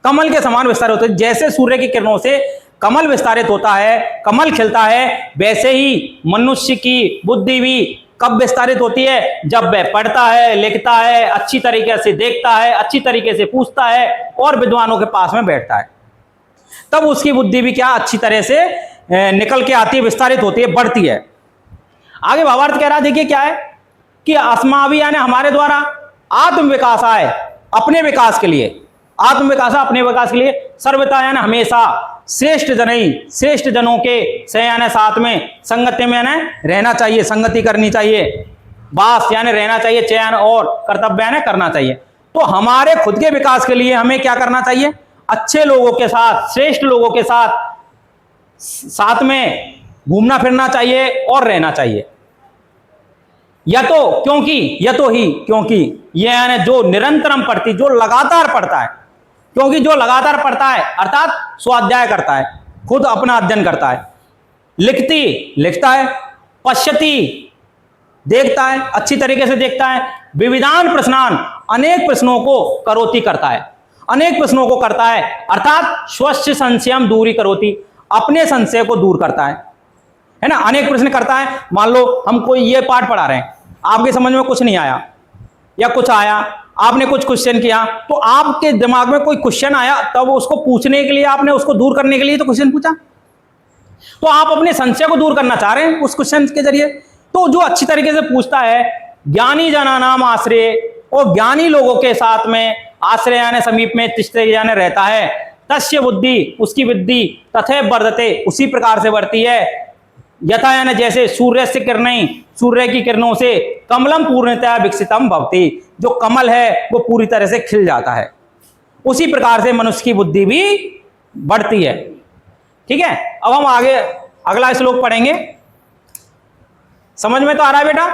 कमल के समान विस्तारित होती है। जैसे सूर्य की किरणों से कमल विस्तारित होता है, कमल खिलता है, वैसे ही मनुष्य की बुद्धि भी कब विस्तारित होती है, जब वह पढ़ता है, लिखता है, अच्छी तरीके से देखता है, अच्छी तरीके से पूछता है और विद्वानों के पास में बैठता है, तब उसकी बुद्धि भी क्या अच्छी तरह से निकल के आती है, विस्तारित होती है, बढ़ती है। आगे भावार्थ कह रहा है, देखिए क्या है कि अस्माभि यानी हमारे द्वारा आत्म विकास आए, अपने विकास के लिए, आत्म विकास अपने विकास के लिए, सर्वथा यानी हमेशा, श्रेष्ठ जनई श्रेष्ठ जनों के से यानी साथ में, संगति में यानी रहना चाहिए, संगति करनी चाहिए, वास यानी रहना चाहिए, चयन और कर्तव्य यानी करना चाहिए। तो हमारे खुद के विकास के लिए हमें क्या करना चाहिए? अच्छे लोगों के साथ, श्रेष्ठ लोगों के साथ में घूमना फिरना चाहिए और रहना चाहिए। या तो क्योंकि ये यानी जो निरंतरम पढ़ती, जो लगातार पढ़ता है, क्योंकि जो लगातार पढ़ता है अर्थात स्वाध्याय करता है, खुद अपना अध्ययन करता है, लिखता है, पश्यति देखता है, अच्छी तरीके से देखता है, विविधान प्रश्नान अनेक प्रश्नों को करोति करता है, अनेक प्रश्नों को करता है, अर्थात स्वस्य संशयम दूरी करोति, अपने संशय को दूर करता है ना, अनेक प्रश्न करता है। मान लो हम कोई ये पाठ पढ़ा रहे हैं, आपके समझ में कुछ नहीं आया या कुछ आया, आपने कुछ क्वेश्चन किया, तो आपके दिमाग में कोई क्वेश्चन आया, तब उसको पूछने के लिए आपने उसको दूर करने के लिए तो क्वेश्चन पूछा, तो आप अपने संशय को दूर करना चाह रहे हैं उस क्वेश्चन के जरिए। तो जो अच्छी तरीके से पूछता है, ज्ञानी जना नाम आश्रय, और ज्ञानी लोगों के साथ में आश्रय यानी समीप में तिष्ठते यानी रहता है, तस्य बुद्धि उसकी बुद्धि तथैव वर्धते उसी प्रकार से बढ़ती है, यथा यानी जैसे सूर्य से किरणें, सूर्य की किरणों से कमलम पूर्णतया विकसितम भवति, जो कमल है वो पूरी तरह से खिल जाता है, उसी प्रकार से मनुष्य की बुद्धि भी बढ़ती है। ठीक है, अब हम आगे अगला श्लोक पढ़ेंगे। समझ में तो आ रहा है बेटा?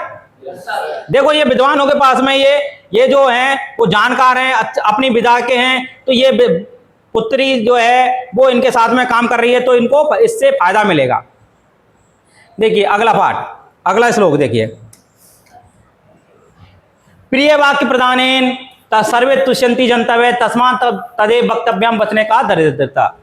देखो ये विद्वानों के पास में ये जो हैं वो जानकार हैं, अपनी विधा के हैं, तो ये पुत्री जो है वो इनके साथ में काम कर रही है, तो इनको इससे फायदा मिलेगा। देखिए अगला पाठ, अगला श्लोक देखिए, प्रिय वाक्य प्रदानेन सर्वे तुष्यंति जंतव्य तस्मात् तदेव वक्तव्यम बचने का दरिद्रता।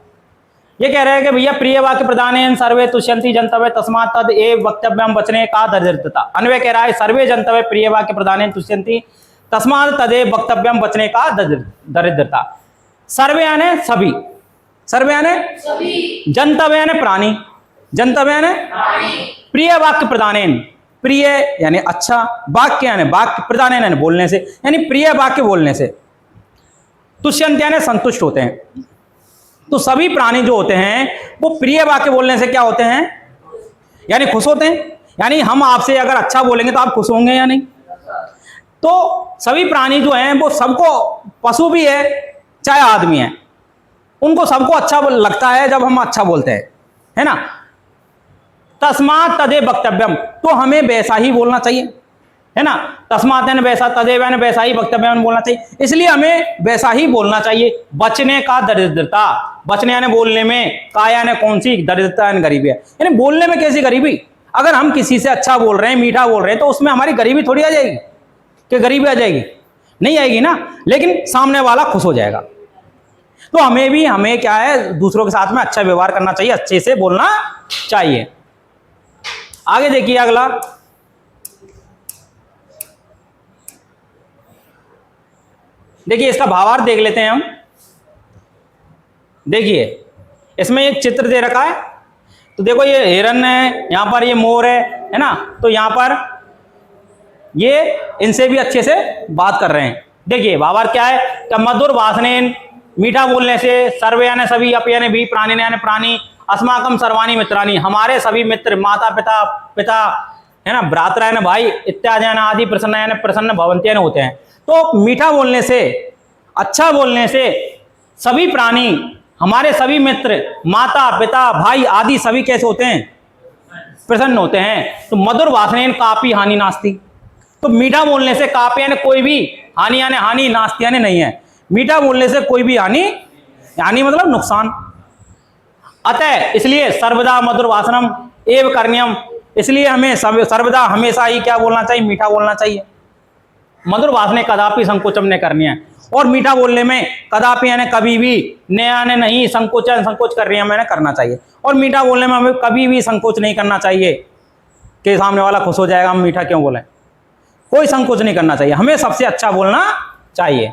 ये कह रहे हैं कि भैया प्रिय वाक्य प्रदानेन सर्वे तुष्यंति जंतव्य तस्मात् तदेव वक्तव्यम बचने का दरिद्रता। अन्वय कह रहा है सर्वे जंतव्य प्रिय वाक्य प्रदानेन तुष्यंति तस्मात् तदेव वक्तव्यम बचने का दरिद्रता। सर्वे यानी सभी, सर्वे यानी सभी, जंतव्य यानी प्राणी, जंतव्य यानी प्रिय वाक्य प्रदानेन, प्रिय यानी अच्छा, वाक्य यानी वाक्य, प्रदानेन यानी बोलने से, यानी प्रिय वाक्य बोलने से, तुष्यंत यानी संतुष्ट होते हैं। तो सभी प्राणी जो होते हैं वो प्रिय वाक्य बोलने से क्या होते हैं? यानी खुश होते हैं। यानी हम आपसे अगर अच्छा बोलेंगे तो आप खुश होंगे या नहीं? तो सभी प्राणी जो हैं वो सबको, पशु भी है चाहे आदमी है, उनको सबको अच्छा लगता है जब हम अच्छा बोलते हैं, है ना। तस्मात् तदेव वक्तव्यम, तो हमें वैसा ही बोलना चाहिए, है ना। तस्मात् यानी वैसा, तदेव यानी वैसा ही, वक्तव्यम बोलना चाहिए, इसलिए हमें वैसा ही बोलना चाहिए। बचने का दरिद्रता, बचने यानी बोलने में, का यानी कौन सी, दरिद्रता यानी गरीबी है, यानी बोलने में कैसी गरीबी? अगर हम किसी से अच्छा बोल रहे हैं, मीठा बोल रहे हैं, तो उसमें हमारी गरीबी थोड़ी आ जाएगी कि गरीबी आ जाएगी? नहीं आएगी ना, लेकिन सामने वाला खुश हो जाएगा। तो हमें क्या है, दूसरों के साथ में अच्छा व्यवहार करना चाहिए, अच्छे से बोलना चाहिए। आगे देखिए अगला, देखिए इसका भावार्थ देख लेते हैं हम। देखिए इसमें एक चित्र दे रखा है, तो देखो ये हिरन है, यहां पर ये मोर है ना, तो यहां पर ये इनसे भी अच्छे से बात कर रहे हैं। देखिए भावार्थ क्या है कि मधुर भाषणेन, मीठा बोलने से, सर्वे यानी सभी, अप यानी भी, प्राणी यानी प्राणी, अस्माकम सर्वाणी मित्राणी, हमारे सभी मित्र, माता पिता है ना, भ्रातरा यानी भाई, इत्यादि यानी आदि, प्रसन्न यानी प्रसन्न, भवंती यानी होते हैं। तो मीठा बोलने से, अच्छा बोलने से सभी प्राणी, हमारे सभी मित्र, माता पिता भाई आदि सभी कैसे होते हैं? प्रसन्न होते हैं। तो मधुर भाषणेन कापी हानि नास्ति, तो मीठा बोलने से कापी यानी कोई भी, हानि यानी हानि, नास्ति यानी नहीं है, मीठा बोलने से कोई भी हानि मतलब नुकसान। अतः इसलिए सर्वदा मधुर भाषणम एव करणीयम, इसलिए हमें सर्वदा हमेशा ही क्या बोलना चाहिए? मीठा बोलना चाहिए। मधुर भाषण कदापि संकोचम नहीं करनी है, और मीठा बोलने में कदापि यानी कभी भी, नया ने नहीं, संकोच कर रही है मैंने करना चाहिए। और मीठा बोलने में हमें कभी भी संकोच नहीं करना चाहिए कि सामने वाला खुश हो जाएगा हम मीठा क्यों बोले, कोई संकोच नहीं करना चाहिए, हमें सबसे अच्छा बोलना चाहिए।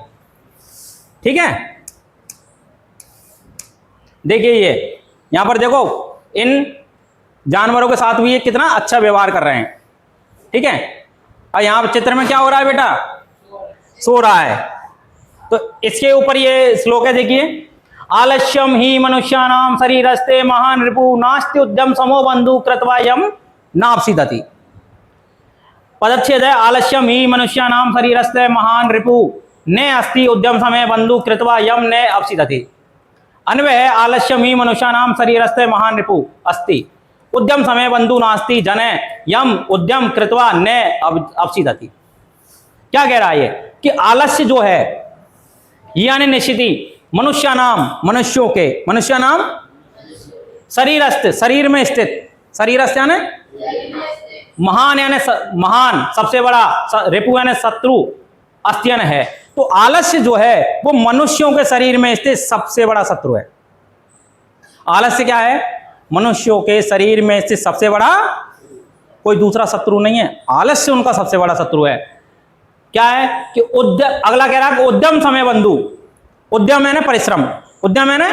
ठीक है, देखिए ये यहां पर देखो, इन जानवरों के साथ भी ये कितना अच्छा व्यवहार कर रहे हैं। ठीक है, और यहां चित्र में क्या हो रहा है बेटा? सो रहा है। तो इसके ऊपर ये श्लोक है, देखिए, आलस्यम ही मनुष्याणाम शरीरस्ते महान रिपु नास्ति उद्यम समो बंधु कृत्वा यम नापसिदति। पदच्छेद है आलस्यम ही मनुष्यानां शरीरस्य महान रिपु ने अस्ति उद्यम समय बंधु कृत्वा यम ने अपसिदति। अन्वय है आलस्यम ही मनुष्यानां शरीरस्य महान रिपु अस्ति उद्यम समय बंधु नास्ति जने यम उद्यम कृत्वा ने अपसिदति। क्या कह रहा है ये कि आलस्य जो है यानी निश्चिति मनुष्यों के शरीरस्थ शरीर में स्थित शरीरस्थ यानी महान यानी महान सबसे बड़ा रिपु यानी शत्रु अस्त्यन है। तो आलस्य जो है वो मनुष्यों के शरीर में स्थित सबसे बड़ा शत्रु है। आलस्य क्या है? मनुष्यों के शरीर में स्थित सबसे बड़ा, कोई दूसरा शत्रु नहीं है, आलस्य उनका सबसे बड़ा शत्रु है। क्या है कि उद्यम, अगला कह रहा है उद्यम समय बंधु। उद्यम है ना परिश्रम, उद्यम है ना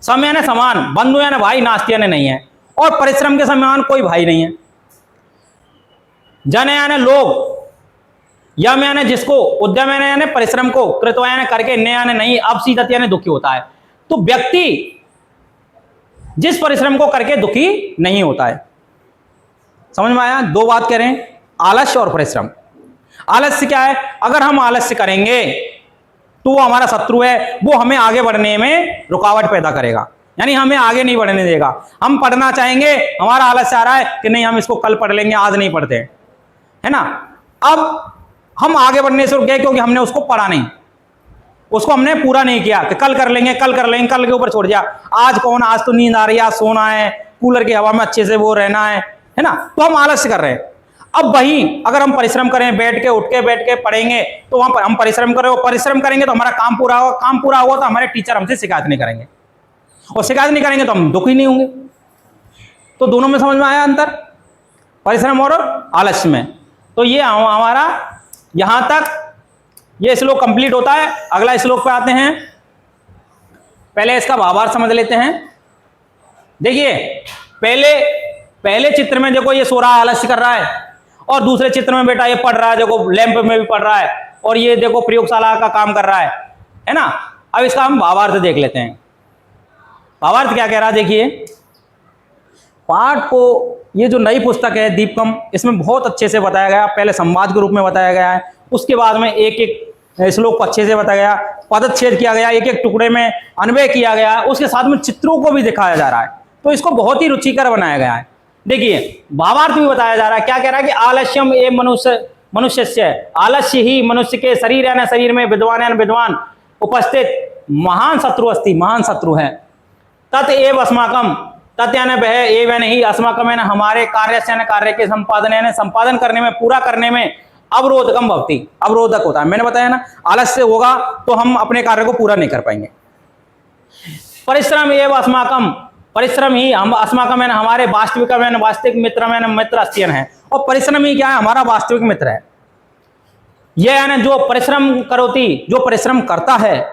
समय यानी समान, बंधु यानी भाई, नास्ती यानी नहीं है, और परिश्रम के समान कोई भाई नहीं है। जन यानी लोग, यम यानी जिसको, उद्यम यानी परिश्रम को, कृत यानी करके, ने यानी नहीं, अपसिदति यानी दुखी होता है। तो व्यक्ति जिस परिश्रम को करके दुखी नहीं होता है। समझ में आया? दो बात कह रहे हैं, आलस्य और परिश्रम। आलस्य क्या है? अगर हम आलस्य करेंगे तो वो हमारा शत्रु है, वो हमें आगे बढ़ने में रुकावट पैदा करेगा, यानी हमें आगे नहीं बढ़ने देगा। हम पढ़ना चाहेंगे, हमारा आलस्य आ रहा है कि नहीं हम इसको कल पढ़ लेंगे, आज नहीं पढ़ते, है ना। अब हम आगे बढ़ने से रुक गए क्योंकि हमने उसको पढ़ा नहीं, उसको हमने पूरा नहीं किया कि कल कर लेंगे, कल कर लेंगे, कल के ऊपर छोड़ दिया। आज कौन, आज तो नींद आ रही है, आज सोना है, कूलर की हवा में अच्छे से वो रहना है ना, तो हम आलस्य कर रहे हैं। अब वही अगर हम परिश्रम करें, बैठ के पढ़ेंगे, तो वहां पर हम परिश्रम करें, परिश्रम करेंगे तो हमारा काम पूरा होगा, काम पूरा हुआ तो हमारे टीचर हमसे शिकायत नहीं करेंगे, और शिकायत नहीं करेंगे तो हम दुखी नहीं होंगे। तो दोनों में समझ में आया अंतर, परिश्रम और आलस्य में। तो ये हमारा यहां तक ये श्लोक कंप्लीट होता है। अगला श्लोक पे आते हैं, पहले इसका भावार्थ समझ लेते हैं। देखिए पहले चित्र में देखो ये सो रहा है, आलस्य कर रहा है, और दूसरे चित्र में बेटा ये पढ़ रहा है, देखो लैंप में भी पढ़ रहा है, और ये देखो प्रयोगशाला का काम कर रहा है ना। अब इसका हम भावार्थ देख लेते हैं। भावार्थ क्या कह रहा है, देखिए पाठ को, ये जो नई पुस्तक है दीपकम, इसमें बहुत अच्छे से बताया गया। पहले संवाद के रूप में बताया गया है, उसके बाद में एक एक श्लोक को अच्छे से बताया गया, पदच्छेद किया गया, एक एक टुकड़े में अन्वय किया गया है, उसके साथ में चित्रों को भी दिखाया जा रहा है। तो इसको बहुत ही रुचिकर बनाया गया है। देखिए भावार्थ भी बताया जा रहा है। क्या कह रहा है कि आलस्यम ए मनुष्य से, आलस्य ही मनुष्य के शरीर यानी शरीर में, विद्वान यानी विद्वान उपस्थित महान शत्रु अस्ति, महान शत्रु है। तत् एव अस्माकम, तत् यानी वह, एव यानी ही, अस्माकम यानी हमारे, कार्य से यानी कार्य के, संपादन यानी संपादन करने में, पूरा करने में, अवरोधकम भवति, अवरोधक होता है। मैंने बताया ना, आलस्य होगा तो हम अपने कार्य को पूरा नहीं कर पाएंगे। परिश्रम एव अस्माकम, परिश्रम ही हम, अस्माकम यानी हमारे, वास्तविक यानी वास्तविक, मित्र यानी मित्र अस्त्यन है, और परिश्रम ही क्या है, हमारा वास्तविक मित्र है। यह यानी जो परिश्रम करोति, जो परिश्रम करता है,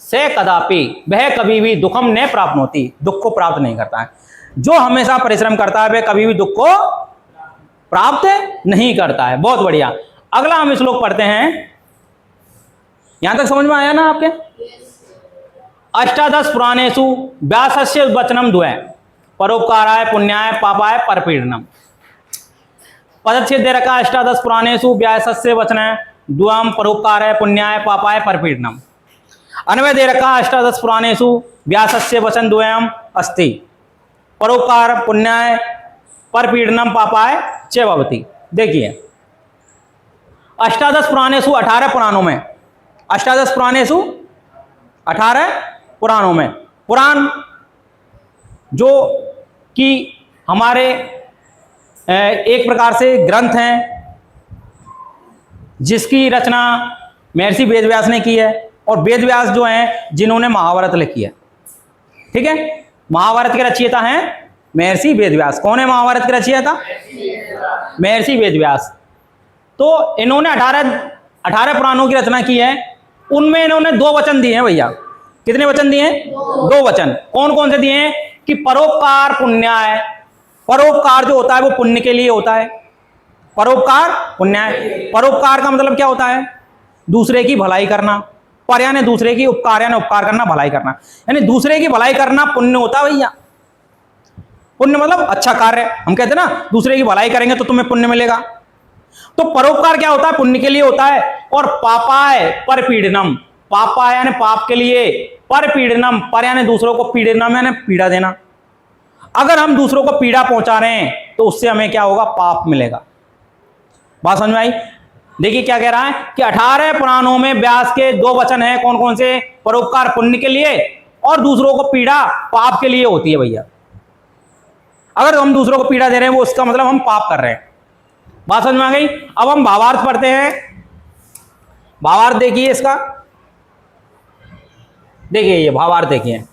से कदापि, वह कभी भी दुखम न प्राप्त होती, दुख को प्राप्त नहीं करता है। जो हमेशा परिश्रम करता है वह कभी भी दुख को प्राप्त नहीं करता है। बहुत बढ़िया। अगला हम श्लोक पढ़ते हैं। यहां तक समझ में आया ना आपके? अष्टादश पुराणेषु व्यासस्य वचनम द्वय, परोपकाराय पुण्याय पापाय परपीडनम। पदच्छेद दे रखा, अष्टादश पुराणेषु व्यासस्य वचन द्वयम, परोपकाराय पुण्याय पापाय परपीडनम। अन्वय दे रखा, अष्टादश पुराणेषु व्यासस्य वचन द्वयम अस्ति, परोपकार पुण्याय परपीडनम पापाय च भवति। देखिए अष्टादश पुराणेषु, 18 पुराणों में, अष्टादश पुराणेषु 18 पुराणों में, पुराण जो कि हमारे एक प्रकार से ग्रंथ हैं जिसकी रचना महर्षि वेदव्यास ने की है, और वेदव्यास जो हैं जिन्होंने महाभारत लिखी है। ठीक है, महाभारत के रचयिता हैं महर्षि वेदव्यास। कौन है महाभारत के रचयिता? महर्षि वेदव्यास। तो इन्होंने 18 पुराणों की रचना की है। उनमें इन्होंने 2 वचन दिए हैं भैया। कितने वचन दिए हैं? 2 वचन। कौन कौन से दिए हैं? कि परोपकार पुण्याय, परोपकार जो होता है वो पुण्य के लिए होता है, परोपकार पुण्याय। परोपकार का मतलब क्या होता है? दूसरे की भलाई करना, पर यानी दूसरे की, उपकार यानी उपकार करना, भलाई करना, यानी दूसरे की भलाई करना पुण्य होता है भैया। पुण्य मतलब अच्छा कार्य। हम कहते हैं ना दूसरे की भलाई करेंगे तो तुम्हें पुण्य मिलेगा। तो परोपकार क्या होता है? पुण्य के लिए होता है। और पापाय परपीड़नम, पापा यानी पाप के लिए, परपीड़नम पर यानी दूसरों को, पीड़नम यानी पीड़ा देना। अगर हम दूसरों को पीड़ा पहुंचा रहे हैं तो उससे हमें क्या होगा? पाप मिलेगा। बात समझ में आई? देखिए क्या कह रहा है कि 18 पुराणों में व्यास के 2 वचन हैं, कौन कौन से? परोपकार पुण्य के लिए और दूसरों को पीड़ा पाप के लिए होती है भैया। अगर हम दूसरों को पीड़ा दे रहे हैं वो उसका मतलब हम पाप कर रहे हैं। बात समझ में आ गई? अब हम भावार्थ पढ़ते हैं। भावार्थ देखिए इसका, देखिए ये भावार्थ देखिए।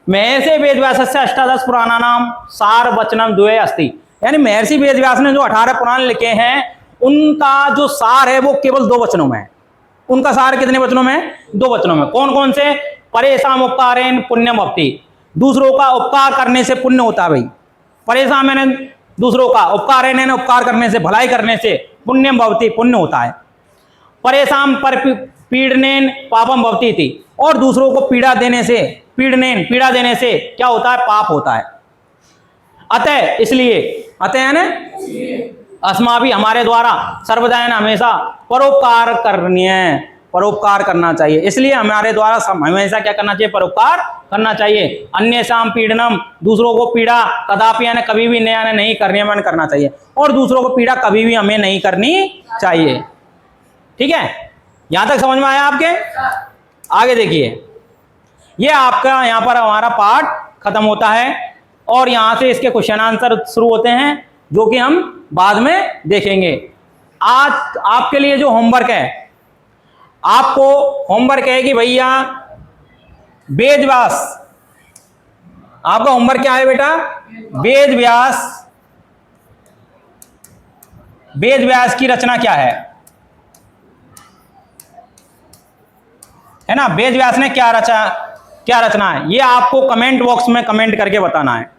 महर्षि वेदव्यासस्य अष्टादश पुराणा नाम सार वचनम द्वय अस्ति, यानी महर्षि वेदव्यास ने जो 18 पुराण लिखे हैं उनका जो सार है वो केवल 2 वचनों में है। उनका सार कितने वचनों में है? 2 वचनों में। कौन कौन से? परेशान उपकारेण पुण्यम भवति, दूसरों का उपकार करने से पुण्य होता है भाई। परेशान मैंने दूसरों का, उपकारेण यानी उपकार करने से, भलाई करने से, पुण्यम भवति पुण्य होता है। परेशान पर पीड़नेन पापम भवति थी, और दूसरों को पीड़ा देने से, पीड़नेन पीड़ा देने से क्या होता है? पाप होता है। अतः इसलिए, अतः यानी अस्मा भी हमारे द्वारा सर्वदा हमेशा परोपकार करनी है, परोपकार करना चाहिए। इसलिए हमारे द्वारा हमेशा क्या करना चाहिए? परोपकार करना चाहिए। अन्येषां पीड़नम, दूसरों को पीड़ा कदापि यानी कभी भी नहीं करना चाहिए, और दूसरों को पीड़ा कभी भी हमें नहीं करनी चाहिए। ठीक है, यहां तक समझ में आया आपके? आगे देखिए, ये आपका यहां पर हमारा पाठ खत्म होता है और यहां से इसके क्वेश्चन आंसर शुरू होते हैं जो कि हम बाद में देखेंगे। आज आपके लिए जो होमवर्क है, आपको होमवर्क है कि भैया वेदव्यास, आपका होमवर्क क्या है बेटा? वेदव्यास की रचना क्या है ना? वेदव्यास ने क्या रचना है, ये आपको कमेंट बॉक्स में कमेंट करके बताना है।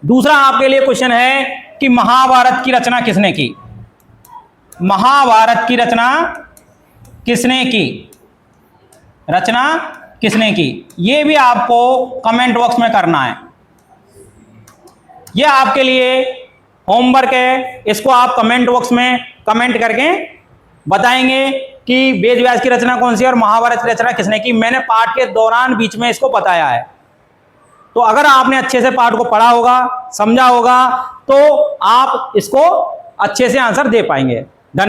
दूसरा आपके लिए क्वेश्चन है कि महाभारत की रचना किसने की? महाभारत की रचना किसने की? रचना किसने की? ये भी आपको कमेंट बॉक्स में करना है। ये आपके लिए होमवर्क है, इसको आप कमेंट बॉक्स में कमेंट करके बताएंगे कि वेदव्यास की रचना कौन सी है और महाभारत की रचना किसने की। मैंने पाठ के दौरान बीच में इसको बताया है, तो अगर आपने अच्छे से पाठ को पढ़ा होगा, समझा होगा, तो आप इसको अच्छे से आंसर दे पाएंगे।